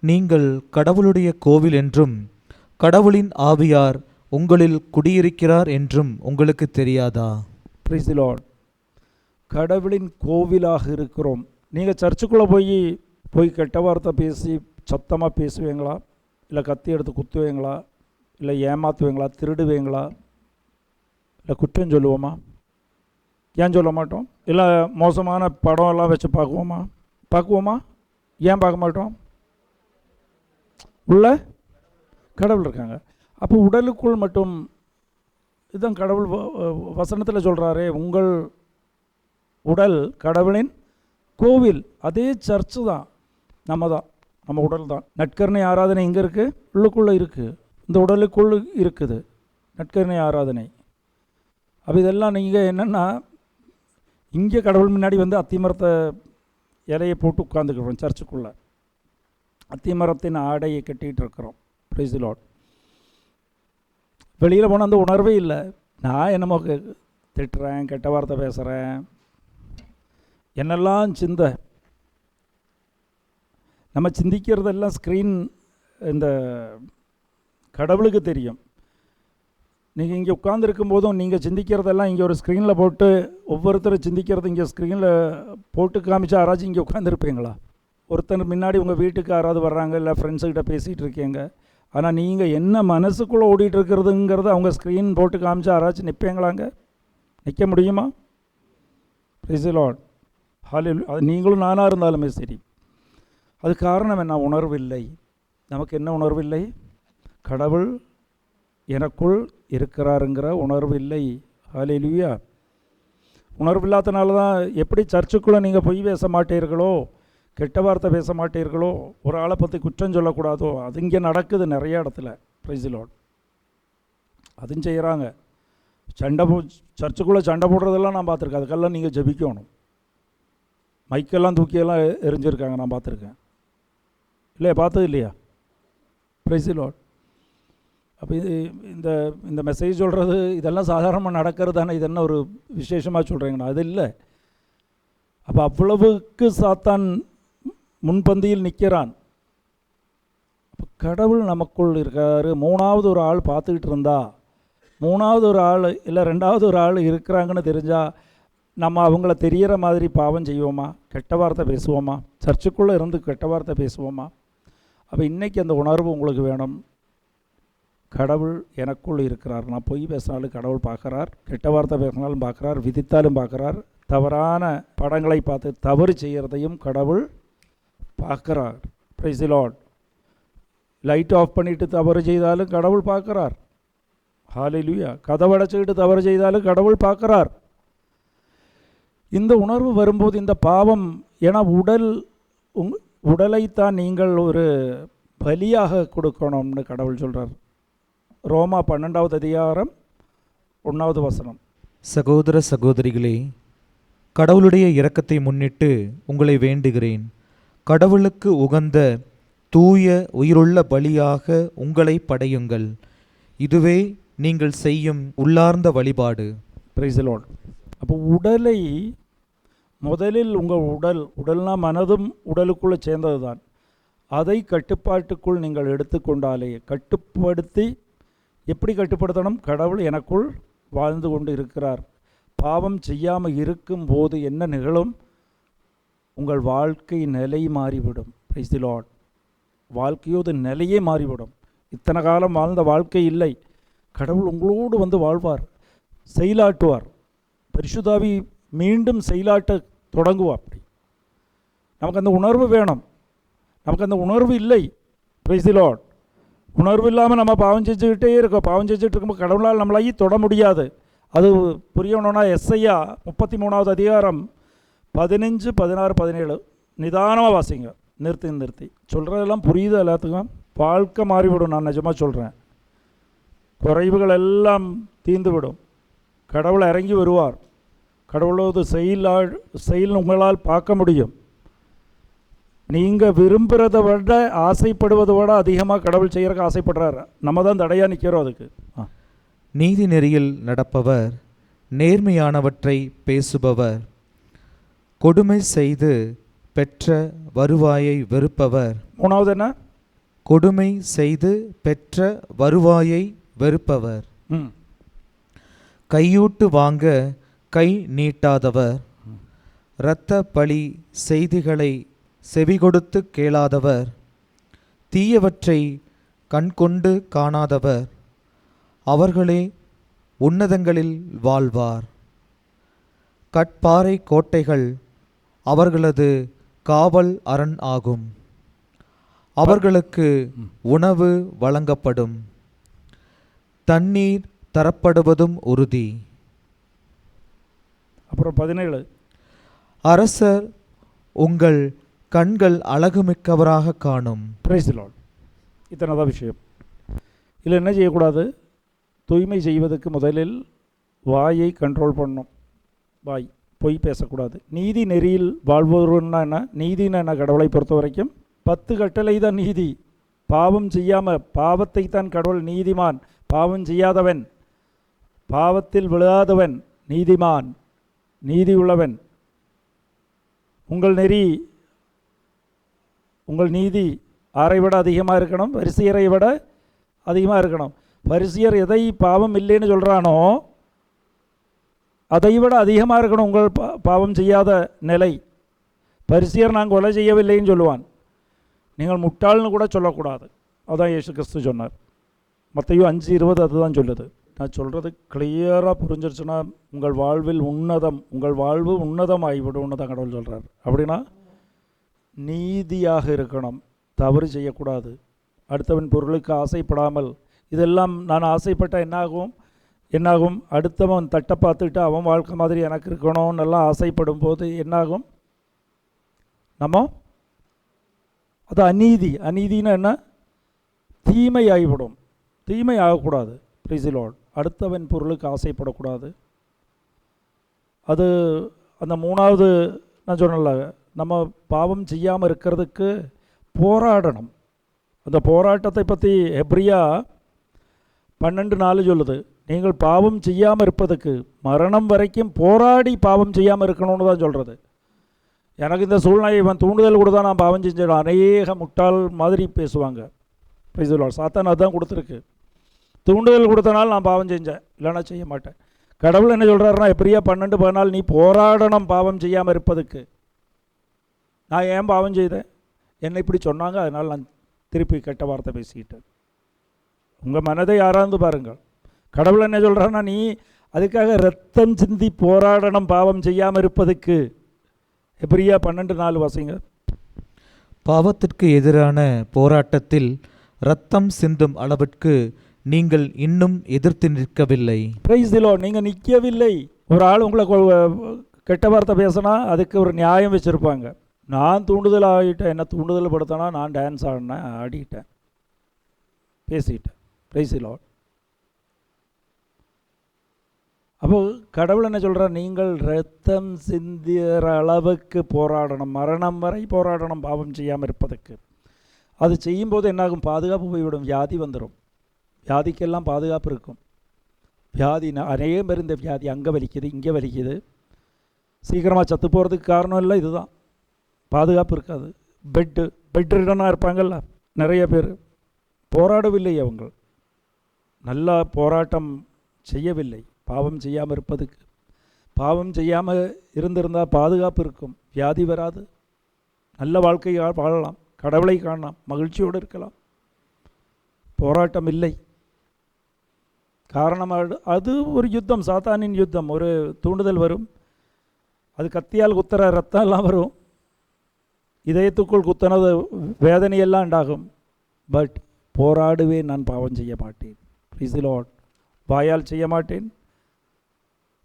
நீங்கள் கடவுளுடைய கோவில் என்றும் கடவுளின் ஆவியார் உங்களில் குடியிருக்கிறார் என்றும் உங்களுக்கு தெரியாதா? Price the Lord. கடவுளின் கோவிலாக இருக்கிறோம். நீங்கள் சர்ச்சுக்குள்ளே போய் கெட்ட வார்த்தை பேசி சத்தமாக பேசுவீங்களா? இல்லை கத்தி எடுத்து குத்துவீங்களா? இல்லை ஏமாற்றுவீங்களா? திருடுவீங்களா? இல்லை குற்றம் சொல்லுவோமா? ஏன் சொல்ல மாட்டோம்? இல்லை மோசமான படம் எல்லாம் வச்சு பார்க்குவோமா? ஏன் பார்க்க மாட்டோம்? உள்ள கடவுள் இருக்காங்க. அப்போ உடலுக்குள் மட்டும் இதுதான் கடவுள் வசனத்தில் சொல்கிறாரே, உங்கள் உடல் கடவுளின் கோவில். அதே சர்ச்சு தான், நம்ம உடல் தான். நற்கருணை ஆராதனை எங்கே இருக்குது? உள்ளுக்குள்ளே இருக்குது, இந்த உடலுக்குள் இருக்குது நற்கருணை ஆராதனை. அப்போ இதெல்லாம் நீங்கள் என்னென்னா, இங்கே கடவுள் முன்னாடி வந்து அத்திமரத்தை இலையை போட்டு உட்காந்துக்கிறோம் சர்ச்சுக்குள்ளே. அத்திமரத்தின் ஆடையை கட்டிகிட்டு இருக்கிறோம். Price the Lord. வெளியில் போனால் அந்த உணர்வே இல்லை. நான் என்னமோ திட்டுறேன், கெட்ட வார்த்தை பேசுகிறேன், என்னெல்லாம் சிந்தை. நம்ம சிந்திக்கிறதெல்லாம் ஸ்க்ரீன், இந்த கடவுளுக்கு தெரியும். நீங்கள் இங்கே உட்காந்துருக்கும் போதும் நீங்கள் சிந்திக்கிறதெல்லாம் இங்கே ஒரு ஸ்க்ரீனில் போட்டு, ஒவ்வொருத்தரும் சிந்திக்கிறது இங்கே ஸ்க்ரீனில் போட்டு காமிச்சா யாராச்சும் இங்கே உட்காந்துருப்பீங்களா? ஒருத்தர் முன்னாடி உங்கள் வீட்டுக்கு யாராவது வர்றாங்க, இல்லை ஃப்ரெண்ட்ஸுக்கிட்ட பேசிகிட்டு இருக்கீங்க. ஆனால் நீங்கள் என்ன மனசுக்குள்ளே ஓடிட்டு இருக்கிறதுங்கிறது அவங்க ஸ்க்ரீன் போட்டு காமிச்சா யாராச்சும் நிற்பீங்களாங்க? நிற்க முடியுமா? Praise the Lord. ஹல்லேலூயா. அது நீங்களும் நானாக இருந்தாலுமே சரி. அது காரணம் என்ன? உணர்வில்லை. நமக்கு என்ன உணர்வில்லை? கடவுள் எனக்குள் இருக்கிறாருங்கிற உணர்வில்லை. ஹல்லேலூயா. உணர்வில்லாதனால தான் எப்படி சர்ச்சுக்குள்ளே நீங்கள் பொய் பேச மாட்டீர்களோ, கெட்ட வார்த்தை பேச மாட்டீர்களோ, ஒரு ஆளை பற்றி குற்றம் சொல்லக்கூடாதோ, அது இங்கே நடக்குது நிறைய இடத்துல. Price the Lord. அதுவும் செய்கிறாங்க. சர்ச்சுக்குள்ளே சண்டை போடுறதெல்லாம் நான் பார்த்துருக்கேன். அதுக்கெல்லாம் நீங்கள் ஜெபிக்கணும். மைக்கெல்லாம் தூக்கியெல்லாம் எரிஞ்சிருக்காங்க, நான் பார்த்துருக்கேன். இல்லையா? பார்த்தது இல்லையா? Price the Lord. அப்போ இந்த இந்த மெசேஜ் சொல்கிறது இதெல்லாம் சாதாரணமாக நடக்கிறது தானே, இது என்ன ஒரு விசேஷமாக சொல்கிறீங்கண்ணா? அது இல்லை. அப்போ அவ்வளவுக்கு சாத்தான் முன்பந்தியில் நிற்கிறான். அப்போ கடவுள் நமக்குள் இருக்கார். மூணாவது ஒரு ஆள் பார்த்துக்கிட்டு இருந்தா, மூணாவது ஒரு ஆள் இல்லை ரெண்டாவது ஒரு ஆள் இருக்கிறாங்கன்னு தெரிஞ்சால் நம்ம அவங்கள தெரிகிற மாதிரி பாவம் செய்வோமா? கெட்ட வார்த்தை பேசுவோமா? சர்ச்சுக்குள்ளே இருந்து கெட்ட வார்த்தை பேசுவோமா? அப்போ இன்றைக்கி அந்த உணர்வு உங்களுக்கு வேணும். கடவுள் எனக்குள் இருக்கிறார். நான் பொய் பேசினாலும் கடவுள் பார்க்குறார், கெட்ட வார்த்தை பேசினாலும் பார்க்குறார், விதித்தாலும் பார்க்குறார், தவறான படங்களை பார்த்து தவறு செய்கிறதையும் கடவுள் பார்க்குறார். Praise the Lord. Light off பண்ணிவிட்டு தவறு செய்தாலும் கடவுள் பார்க்குறார். ஹல்லேலூயா. கதவடைச்சிக்கிட்டு தவறு செய்தாலும் கடவுள் பார்க்குறார். இந்த உணர்வு வரும்போது இந்த பாவம், ஏன்னா உடலைத்தான் நீங்கள் ஒரு பலியாக கொடுக்கணும்னு கடவுள் சொல்கிறார். ரோமா 12வது அதிகாரம் 1வது வசனம். சகோதர சகோதரிகளே, கடவுளுடைய இரக்கத்தை முன்னிட்டு உங்களை வேண்டுகிறேன். கடவுளுக்கு உகந்த தூய உயிருள்ள பலியாக உங்களை படையுங்கள். இதுவே நீங்கள் செய்யும் உள்ளார்ந்த வழிபாடு. Price the Lord. அப்போ உடலை முதலில் உங்கள் உடல்னா மனதும் உடலுக்குள்ளே சேர்ந்தது தான். அதை கட்டுப்பாட்டுக்குள் நீங்கள் எடுத்துக்கொண்டாலே, கட்டுப்படுத்தி எப்படி கட்டுப்படுத்தணும்? கடவுள் எனக்குள் வாழ்ந்து கொண்டு இருக்கிறார். பாவம் செய்யாமல் இருக்கும்போது என்ன நிகழும்? உங்கள் வாழ்க்கை நிலை மாறிவிடும். Price the Lord. வாழ்க்கையோது நிலையே மாறிவிடும். இத்தனை காலம் வாழ்ந்த வாழ்க்கை இல்லை. கடவுள் உங்களோடு வந்து வாழ்வார், செயலாட்டுவார். பரிசுத்தாவி மீண்டும் செயலாட்ட தொடங்குவார். அப்படி நமக்கு அந்த உணர்வு வேணும். நமக்கு அந்த உணர்வு இல்லை. Praise the Lord. உணர்வு இல்லாமல் நம்ம பாவம் செஞ்சுக்கிட்டே இருக்கோம். பாவம் செஞ்சுட்டு இருக்கும்போது கடவுளால் நம்மளாகி தொட முடியாது. அது புரியணும்னா எஸ்ஐயா 33வது அதிகாரம் 15, 16, 17 நிதானமாக வாசிங்க. நிறுத்தி சொல்கிறதெல்லாம் புரியுது எல்லாத்துக்கும். வாழ்க்கை மாறிவிடும். நான் நிஜமாக சொல்கிறேன். குறைவுகள் எல்லாம் தீர்ந்துவிடும். கடவுள் இறங்கி வருவார். கடவுளோடு செயல் உங்களால் பார்க்க முடியும். நீங்கள் விரும்புகிறத விட ஆசைப்படுவதை விட அதிகமாக கடவுள் செய்கிறக்கு ஆசைப்படுறாரு. நம்ம தான் தடையாக நிற்கிறோம் அதுக்கு. நீதி நெறியில் நடப்பவர், நேர்மையானவற்றை பேசுபவர், கொடுமை செய்து பெற்ற வருவாயை வெறுப்பவர். மூணாவது என்ன? கொடுமை செய்து பெற்ற வருவாயை வெறுப்பவர். கையூட்டு வாங்க கை நீட்டாதவர், இரத்த பழி செய்திகளை செவிகொடுத்து கேளாதவர், தீயவற்றை கண்கொண்டு காணாதவர், அவர்களே உன்னதங்களில் வாழ்வார். கட்பாறை கோட்டைகள் அவர்களது காவல் அரண் ஆகும். அவர்களுக்கு உணவு வழங்கப்படும், தண்ணீர் தரப்படுவதும் உறுதி. அப்புறம் 17. அரசர் உங்கள் கண்கள் அழகுமிக்கவராக காணும். Price the Lord. இத்தனை தான் விஷயம். இதில் என்ன செய்யக்கூடாது? தூய்மை செய்வதற்கு முதலில் வாயை கண்ட்ரோல் பண்ணணும். வாய் பொய் பேசக்கூடாது. நீதி நெறியில் வாழ்பவர்னா என்ன? நீதினா என்ன? கடவுளை பொறுத்த வரைக்கும் 10 கட்டளை தான் நீதி. பாவம் செய்யாமல், பாவத்தை தான் கடவுள் நீதிமான், பாவம் செய்யாதவன், பாவத்தில் விழாதவன் நீதிமான், நீதி உள்ளவன். உங்கள் நெறி, உங்கள் நீதி ஆரை விட அதிகமாக இருக்கணும், பரிசேயரை விட அதிகமாக இருக்கணும். பரிசேயர் எதை பாவம் இல்லைன்னு சொல்கிறானோ அதை விட அதிகமாக இருக்கணும் உங்கள் பாவம் செய்யாத நிலை. பரிசேயர் நான் கொலை செய்யவில்லைன்னு சொல்லுவான், நீங்கள் முட்டாள்னு கூட சொல்லக்கூடாது. அதான் இயேசு கிறிஸ்து சொன்னார். மத்தேயு 5:20 அதுதான் சொல்லுது. நான் சொல்கிறது கிளியராக புரிஞ்சிருச்சுன்னா உங்கள் வாழ்வில் உன்னதம், உங்கள் வாழ்வு உன்னதம் ஆகிவிடும்னு தான் கடவுள் சொல்கிறார். அப்படின்னா நீதியாக இருக்கணும், தவறு செய்யக்கூடாது, அடுத்தவன் பொருளுக்கு ஆசைப்படாமல். இதெல்லாம் நான் ஆசைப்பட்டால் என்னாகும்? அடுத்தவன் தட்டை பார்த்துட்டு அவன் வாழ்க்கை மாதிரி எனக்கு இருக்கணும்னு எல்லாம் ஆசைப்படும் போது என்னாகும்? நம்ம அது அநீதி. அநீதினா என்ன? தீமை ஆகிவிடும். தீமை ஆகக்கூடாது. Price the Lord. அடுத்தவன் பொருளுக்கு ஆசைப்படக்கூடாது. அது அந்த 3வது நான் சொன்னல, நம்ம பாவம் செய்யாமல் இருக்கிறதுக்கு போராடணும். அந்த போராட்டத்தை பற்றி எப்ரியா 12:4 சொல்லுது. நீங்கள் பாவம் செய்யாமல் இருப்பதுக்கு மரணம் வரைக்கும் போராடி பாவம் செய்யாமல் இருக்கணும்னு தான் சொல்கிறது. எனக்கு இந்த சூழ்நிலை இவன் தூண்டுதல் கூட தான் நான் பாவம் செஞ்சேன். அநேக முட்டாள் மாதிரி பேசுவாங்க. Price the Lord. சாத்தான் அதுதான் கொடுத்துருக்கு. தூண்டுதல் கொடுத்தனால நான் பாவம் செஞ்சேன், இல்லைன்னா செய்ய மாட்டேன். கடவுள் என்ன சொல்கிறாருன்னா எப்ரியா 12:14 நீ போராடணும் பாவம் செய்யாமல் இருப்பதுக்கு. நான் ஏன் பாவம் செய்தேன்? என்னை இப்படி சொன்னாங்க, அதனால் நான் திருப்பி கெட்ட வார்த்தை பேசிக்கிட்டேன். உங்கள் மனதை ஆராய்ந்து பாருங்கள். கடவுள் என்ன சொல்கிறாருன்னா நீ அதுக்காக ரத்தம் சிந்தி போராடணும் பாவம் செய்யாமல் இருப்பதுக்கு. எப்ரியா 12:4 வாசிங்க. பாவத்திற்கு எதிரான போராட்டத்தில் இரத்தம் சிந்தும் அளவிற்கு நீங்கள் இன்னும் எதிர்த்து நிற்கவில்லை. Price the Lord. நீங்கள் நிற்கவில்லை. ஒரு ஆள் உங்களை கெட்ட வார்த்தை பேசினா அதுக்கு ஒரு நியாயம் வச்சுருப்பாங்க. நான் தூண்டுதல் ஆகிட்டேன், என்ன தூண்டுதல் படுத்தினா நான் டான்ஸ் ஆடினேன், ஆடிட்டேன், பேசிட்டேன். Price the Lord. அப்போ கடவுள் என்ன சொல்கிறார்? நீங்கள் ரத்தம் சிந்திற அளவுக்கு போராடணும், மரணம் வரை போராடணும் பாவம் செய்யாமல் இருப்பதற்கு. அது செய்யும்போது என்னாகும்? பாதுகாப்பு போய்விடும், வியாதி வந்துடும். வியாதிக்கெல்லாம் பாதுகாப்பு இருக்கும். வியாதி அநேகம் பேர் இந்த வியாதி அங்கே வலிக்குது, இங்கே வலிக்குது, சீக்கிரமாக சத்து போகிறதுக்கு காரணம் இல்லை இதுதான், பாதுகாப்பு இருக்காது. பெட் ரிடனாக இருப்பாங்கள்ல நிறைய பேர், போராடவில்லை, அவங்க நல்லா போராட்டம் செய்யவில்லை பாவம் செய்யாமல் இருப்பதுக்கு. பாவம் செய்யாமல் இருந்திருந்தால் பாதுகாப்பு இருக்கும், வியாதி வராது, நல்ல வாழ்க்கை வாழலாம், கடவுளை காணலாம், மகிழ்ச்சியோடு இருக்கலாம். போராட்டம் இல்லை. காரணம் அது ஒரு யுத்தம், சாத்தானின் யுத்தம். ஒரு தூண்டுதல் வரும், அது கத்தியால் குத்துற ரத்தம் எல்லாம் வரும், இதயத்துக்குள் குத்தினது வேதனையெல்லாம் உண்டாகும். பட் போராடுவேன், நான் பாவம் செய்ய மாட்டேன். Price the Lord. வாயால் செய்ய மாட்டேன்,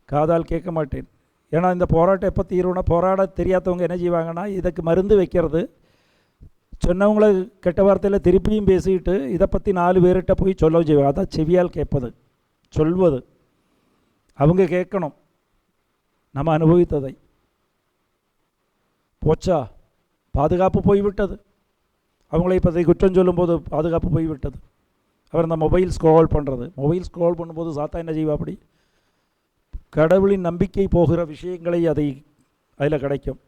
காதால் கேட்க மாட்டேன். ஏன்னா இந்த போராட்டம் எப்போ தீரும்னா, போராட தெரியாதவங்க என்ன செய்வாங்கன்னா இதுக்கு மருந்து வைக்கிறது, சொன்னவங்கள கெட்ட வார்த்தையில் திருப்பியும் பேசிக்கிட்டு இதை பற்றி 4 பேர்கிட்ட போய் சொல்லவும் செய்வாங்க. அதான் செவியால் கேட்பது, சொல்வது. அவங்க கேட்கணும் நம்ம அனுபவித்ததை. போச்சா, பாதுகாப்பு போய்விட்டது. அவங்களை பற்றி குற்றம் சொல்லும்போது பாதுகாப்பு போய்விட்டது. அவர் இந்த மொபைல் ஸ்க்ரோல் பண்ணும்போது சாத்தா என்ன செய்வா? அப்படி கடவுளின் நம்பிக்கை போகிற விஷயங்களை அதில் கிடைக்கும்.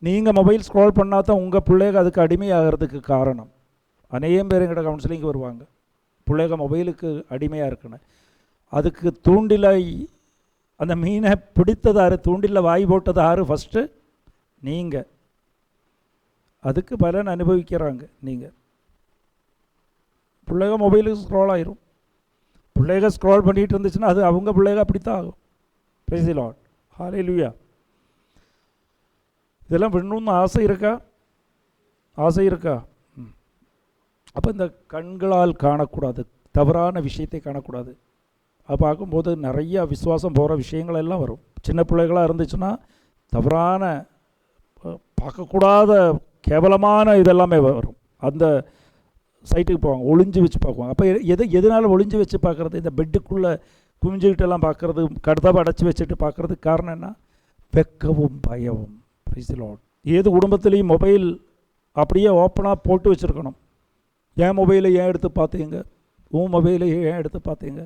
நீங்கள் மொபைல் ஸ்க்ரோல் பண்ணால் தான் உங்கள் பிள்ளைங்க அதுக்கு அடிமையாகிறதுக்கு காரணம். அநேகம் பேர் எங்கிட்ட கவுன்சிலிங்க்கு வருவாங்க, பிள்ளைங்க மொபைலுக்கு அடிமையாக இருக்கணும். அதுக்கு தூண்டிலை, அந்த மீனை பிடித்ததாரு, தூண்டில் வாய் போட்டதாரு ஃபஸ்ட்டு நீங்கள். அதுக்கு பலன் அனுபவிக்கிறாங்க நீங்கள். பிள்ளைங்க மொபைலுக்கு ஸ்க்ரோல் ஆயிரும். பிள்ளைங்க ஸ்க்ரோல் பண்ணிகிட்டு இருந்துச்சுன்னா அது அவங்க பிள்ளைங்க அப்படித்தான் ஆகும். Praise the Lord. ஹல்லேலூயா. இதெல்லாம் வேணும்னு ஆசை இருக்கா? அப்போ இந்த கண்களால் காணக்கூடாது, தவறான விஷயத்தை காணக்கூடாது. அது பார்க்கும்போது நிறைய விசுவாசம் போகிற விஷயங்கள் எல்லாம் வரும். சின்ன பிள்ளைகளாக இருந்துச்சுன்னா தவறான, பார்க்கக்கூடாத கேவலமான இதெல்லாமே வரும். அந்த சைட்டுக்கு போவாங்க, ஒளிஞ்சு வச்சு பார்க்குவாங்க. அப்போ எதனால் ஒளிஞ்சு வச்சு பார்க்குறது? இந்த பெட்டுக்குள்ளே குமிஞ்சுக்கிட்டெல்லாம் பார்க்குறது, கடுதாவை அடைச்சி வச்சுட்டு பார்க்குறதுக்கு காரணம் என்ன? வெக்கவும் பயவும். Praise the Lord. ஏது குடும்பத்துலேயும் மொபைல் அப்படியே ஓப்பனாக போட்டு வச்சுருக்கணும். என் மொபைலை ஏன் எடுத்து பார்த்தீங்க, உன் மொபைலை ஏன் எடுத்து பார்த்தீங்க,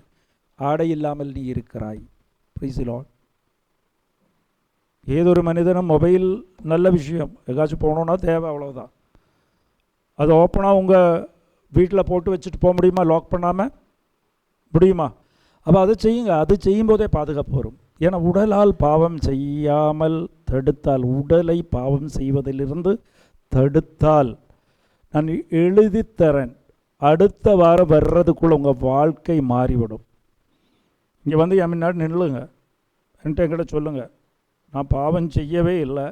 ஆடை இல்லாமல் நீ இருக்கிறாய். Price the Lord. ஏதொரு மனிதனும் மொபைல் நல்ல விஷயம், எங்காச்சும் போகணுன்னா தேவை, அவ்வளோதான். அதை ஓப்பனாக உங்கள் வீட்டில் போட்டு வச்சுட்டு போக முடியுமா? லாக் பண்ணாமல் முடியுமா? அப்போ அதை செய்யுங்க. அது செய்யும்போதே பாதுகாப்பு வரும். ஏன்னா உடலால் பாவம் செய்யாமல் தடுத்தால், உடலை பாவம் செய்வதிலிருந்து தடுத்தால், நான் எழுதி தரேன், அடுத்த வாரம் வர்றதுக்குள்ளே உங்கள் வாழ்க்கை மாறிவிடும். இங்கே வந்து என் முன்னாடி நில்லுங்க, என்கிட்ட சொல்லுங்கள், நான் பாவம் செய்யவே இல்லை,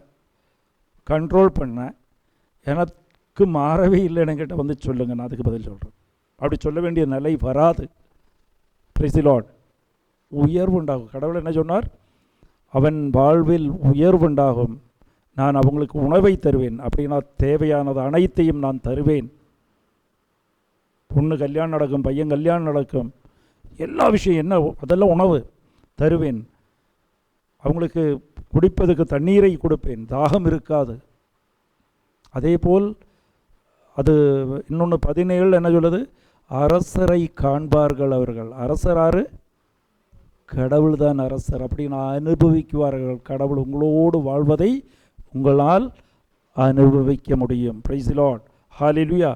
கண்ட்ரோல் பண்ணேன், எனக்கு மாறவே இல்லைன்னு என்கிட்ட வந்து சொல்லுங்கள், நான் அதுக்கு பதில் சொல்கிறேன். அப்படி சொல்ல வேண்டிய நிலை வராது. Price the Lord. உயர்வு உண்டாகும். கடவுள் என்ன சொன்னார்? அவன் வாழ்வில் உயர்வு உண்டாகும், நான் அவங்களுக்கு உணவை தருவேன், அப்படின்னா தேவையானது அனைத்தையும் நான் தருவேன். பொண்ணு கல்யாணம் நடக்கும், பையன் கல்யாணம் நடக்கும், எல்லா விஷயம் என்ன அதெல்லாம் உணவு தருவேன். அவங்களுக்கு குடிப்பதுக்கு தண்ணீரை கொடுப்பேன், தாகம் இருக்காது. அதே போல் அது இன்னொன்று 17 என்ன சொல்லுது? அரசரை காண்பார்கள் அவர்கள். அரசராரு? கடவுள் தான் அரசர். அப்படின்னு அனுபவிக்குவார்கள். கடவுள் உங்களோடு வாழ்வதை உங்களால் அனுபவிக்க முடியும். Praise the Lord. ஹல்லேலூயா.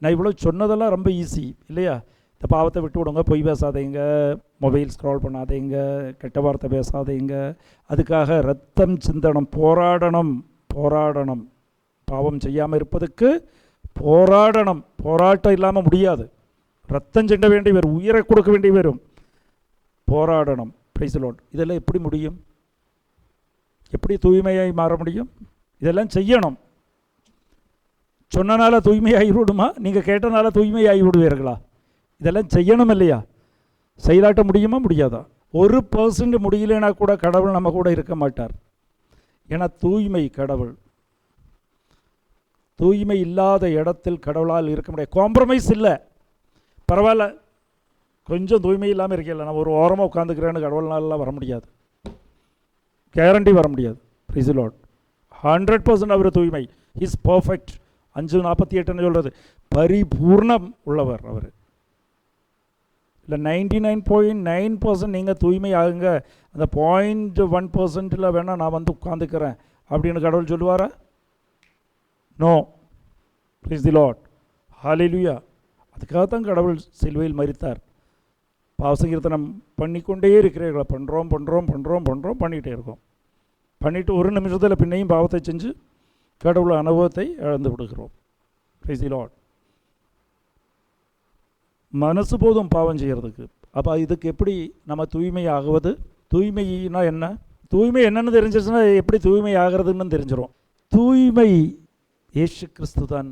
நான் இவ்வளோ சொன்னதெல்லாம் ரொம்ப ஈஸி இல்லையா? இந்த பாவத்தை விட்டு விடுங்க, பொய் பேசாதீங்க, மொபைல் ஸ்க்ரால் பண்ணாதீங்க, கெட்ட வார்த்தை பேசாதீங்க, அதுக்காக ரத்தம் சிந்தனம், போராடணும். பாவம் செய்யாமல் இருப்பதுக்கு போராடணும். போராட்டம் இல்லாமல் முடியாது. ரத்தம் சிந்த வேண்டி வரும், உயிரை கொடுக்க வேண்டி வரும், போராடணும். Price the Lord. இதெல்லாம் எப்படி முடியும்? எப்படி தூய்மையாய் மாற முடியும்? இதெல்லாம் செய்யணும். சொன்னனால தூய்மையாகி விடுமா? நீங்கள் கேட்டனால தூய்மையாகி விடுவீர்களா? இதெல்லாம் செய்யணும் இல்லையா? செயலாட்ட முடியுமா? முடியாதா? 1% முடியலைன்னா கூட கடவுள் நம்ம கூட இருக்க மாட்டார். ஏன்னா தூய்மை கடவுள். தூய்மை இல்லாத இடத்தில் கடவுளால் இருக்க முடியாது. காம்ப்ரமைஸ் இல்லை, பரவாயில்ல, கொஞ்சம் தூய்மை இல்லாமல் இருக்கல, நான் ஒரு ஓரமாக உட்காந்துக்கிறேன்னு கடவுள்னாலாம் வர முடியாது. கேரண்டி வர முடியாது. Price the Lord. 100% அவர் தூய்மை. Is perfect. 5:48 சொல்கிறது, பரிபூர்ணம் உள்ளவர் அவர். இல்லை 99.9% நீங்கள் தூய்மை ஆகுங்க, அந்த 0.1% வேணால் நான் வந்து உட்காந்துக்கிறேன் அப்படின்னு கடவுள் சொல்லுவாரா? No. Praise the Lord. Hallelujah. அதுக்காகத்தான் கடவுள் சிலுவையில் மரித்தார். பாவசங்கீர்த்தனம் பண்ணிக்கொண்டே இருக்கிறீர்கள். பண்ணுறோம் பண்ணிகிட்டே இருக்கோம். பண்ணிவிட்டு ஒரு நிமிஷத்தில் பின்னையும் பாவத்தை செஞ்சு கடவுள் அனுபவத்தை இழந்து விடுகிறோம். Price the Lord. மனசு போதும் பாவம் செய்கிறதுக்கு. அப்போ இதுக்கு எப்படி நம்ம தூய்மை ஆகுவது? தூய்மைனா என்ன? தூய்மை என்னன்னு தெரிஞ்சிச்சுன்னா எப்படி தூய்மை ஆகிறதுன்னு தெரிஞ்சிடும். தூய்மை இயேசு கிறிஸ்து தான்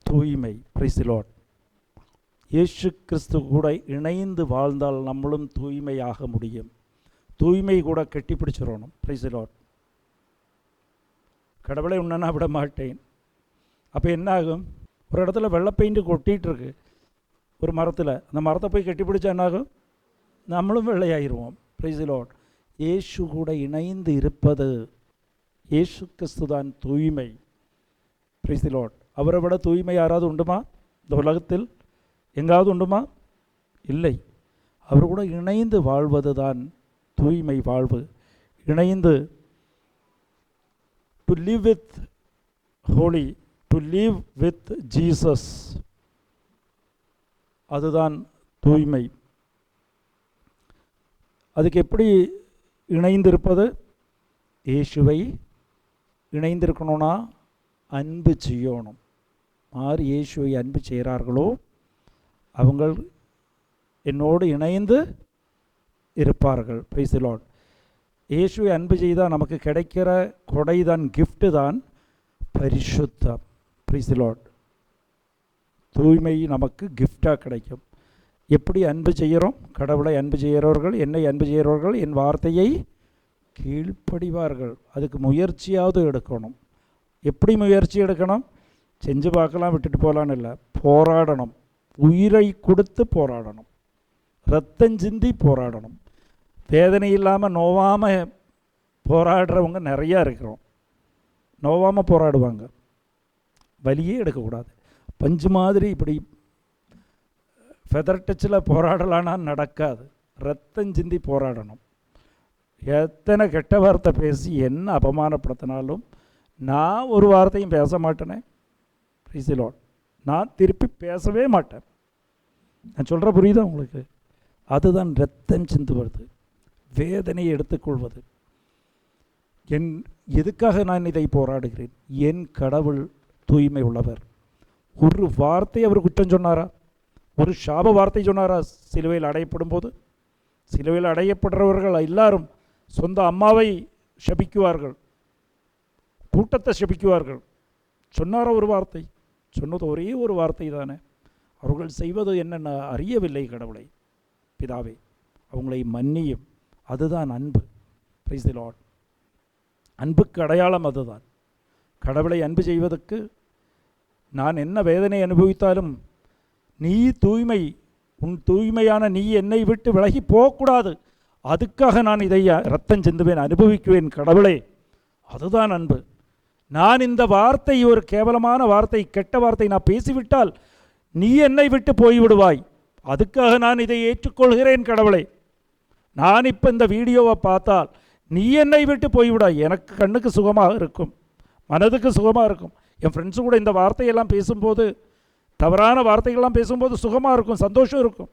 தூய்மை. Price the Lord. இயேசு கிறிஸ்து கூட இணைந்து வாழ்ந்தால் நம்மளும் தூய்மையாக முடியும். தூய்மை கூட கட்டி பிடிச்சிடணும். Price the Lord. கடவுளை உன்னை நான் விட மாட்டேன். அப்போ என்ன ஆகும்? ஒரு இடத்துல வெள்ளை பெயிண்ட் கொட்டிகிட்டு இருக்கு ஒரு மரத்தில், அந்த மரத்தை போய் கட்டி பிடிச்சா என்னாகும்? நம்மளும் வெள்ளையாகிடுவோம். Price the Lord. இயேசு கூட இணைந்து இருப்பது, இயேசு கிறிஸ்து தான் தூய்மை. Price the Lord. அவரை விட தூய்மை யாராவது உண்டுமா இந்த உலகத்தில்? எங்காவது உண்டுமா? இல்லை. அவர் கூட இணைந்து வாழ்வது தான் தூய்மை வாழ்வு. இணைந்து to live with holy, to live with Jesus, அதுதான் தூய்மை. அதுக்கு எப்படி இணைந்திருப்பது? இயேசுவை இணைந்திருக்கணும்னா அன்பு செய்யணும். யார் இயேசுவை அன்பு செய்கிறார்களோ அவங்க என்னோடு இணைந்து இருப்பார்கள். Price the Lord. இயேசுவை அன்பு செய்தால் நமக்கு கிடைக்கிற கொடை தான், கிஃப்ட்டு தான் பரிசுத்தம். Price the Lord. தூய்மை நமக்கு கிஃப்டாக கிடைக்கும். எப்படி அன்பு செய்கிறோம்? கடவுளை அன்பு செய்கிறவர்கள், என்னை அன்பு செய்கிறவர்கள் என் வார்த்தையை கீழ்ப்படிவார்கள். அதுக்கு முயற்சியாவது எடுக்கணும். எப்படி முயற்சி எடுக்கணும்? செஞ்சு பார்க்கலாம், விட்டுட்டு போகலான்னு இல்லை, போராடணும். உயிரை கொடுத்து போராடணும், ரத்தம் சிந்தி போராடணும். வேதனை இல்லாமல் நோவாமல் போராடுறவங்க நிறையா இருக்கிறோம். நோவாமல் போராடுவாங்க. வலியே எடுக்கக்கூடாது. பஞ்சு மாதிரி இப்படி ஃபெதர் டச்சில் போராடலான்னா நடக்காது. ரத்தம் சிந்தி போராடணும். எத்தனை கெட்ட வார்த்தை பேசி என்ன அபமானப்படுத்தினாலும் நான் ஒரு வார்த்தையும் பேச மாட்டேனே. Price the Lord. நான் திருப்பி பேசவே மாட்டேன். நான் சொல்கிற புரியுதா உங்களுக்கு? அதுதான் ரத்தம் சிந்துவது, வேதனையை எடுத்துக்கொள்வது. எதுக்காக நான் இதை போராடுகிறேன்? என் கடவுள் தூய்மை உள்ளவர். ஒரு வார்த்தை அவர் குற்றம் சொன்னாரா? ஒரு சாப வார்த்தை சொன்னாரா? சிலுவையில் அடையப்படும் போது, சிலுவையில் அடையப்படுறவர்கள் எல்லாரும் சொந்த அம்மாவை சபிக்குவார்கள், கூட்டத்தை சபிக்குவார்கள். சொன்னாரா ஒரு வார்த்தை? சொன்னது ஒரே ஒரு வார்த்தை தானே. அவர்கள் செய்வது என்னென்ன அறியவில்லை கடவுளை. பிதாவே அவங்களை மன்னியும். அதுதான் அன்பு. Price the Lord. அன்புக்கு அடையாளம் அதுதான். கடவுளை அன்பு செய்வதற்கு நான் என்ன வேதனை அனுபவித்தாலும் நீ தூய்மை, உன் தூய்மையான நீ என்னை விட்டு விலகி போகக்கூடாது, அதுக்காக நான் இதை ரத்தம் சிந்துவேன், அனுபவிக்குவேன் கடவுளே. அதுதான் அன்பு. நான் இந்த வார்த்தை ஒரு கேவலமான வார்த்தை, கெட்ட வார்த்தை நான் பேசிவிட்டால் நீ என்னை விட்டு போய்விடுவாய், அதுக்காக நான் இதை ஏற்றுக்கொள்கிறேன் கடவுளே. நான் இப்போ இந்த வீடியோவை பார்த்தால் நீ என்னை விட்டு போய்விடாய், எனக்கு கண்ணுக்கு சுகமாக இருக்கும், மனதுக்கு சுகமாக இருக்கும். என் ஃப்ரெண்ட்ஸு கூட இந்த வார்த்தையெல்லாம் பேசும்போது, தவறான வார்த்தைகள்லாம் பேசும்போது சுகமாக இருக்கும், சந்தோஷம் இருக்கும்.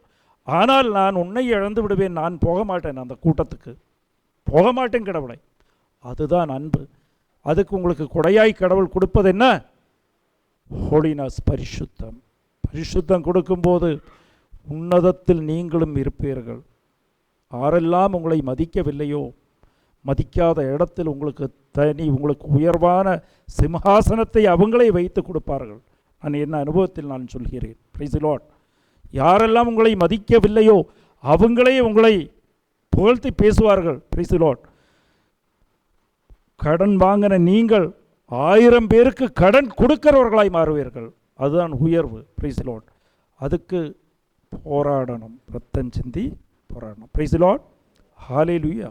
ஆனால் நான் உன்னை இழந்து விடுவேன், நான் போக மாட்டேன், அந்த கூட்டத்துக்கு போக மாட்டேன் கடவுளை. அதுதான் அன்பு. அதுக்கு உங்களுக்கு கொடையாய் கடவுள் கொடுப்பது என்ன? ஹோலினஸ், பரிசுத்தம். பரிசுத்தம் கொடுக்கும்போது உன்னதத்தில் நீங்களும் இருப்பீர்கள். யாரெல்லாம் உங்களை மதிக்கவில்லையோ, மதிக்காத இடத்தில் உங்களுக்கு உங்களுக்கு உயர்வான சிம்ஹாசனத்தை அவங்களே வைத்து கொடுப்பார்கள். நான் என்ன அனுபவத்தில் நான் சொல்கிறேன். Price the Lord. யாரெல்லாம் உங்களை மதிக்கவில்லையோ அவங்களே உங்களை புகழ்த்தி பேசுவார்கள். Price the Lord. கடன் வாங்கின நீங்கள் 1000 பேருக்கு கடன் கொடுக்கிறவர்களாய் மாறுவீர்கள். அதுதான் உயர்வு. Price the Lord. அதுக்கு போராடணும், ரத்தம் சிந்தி போராடணும். Price the Lord. ஹல்லேலூயா.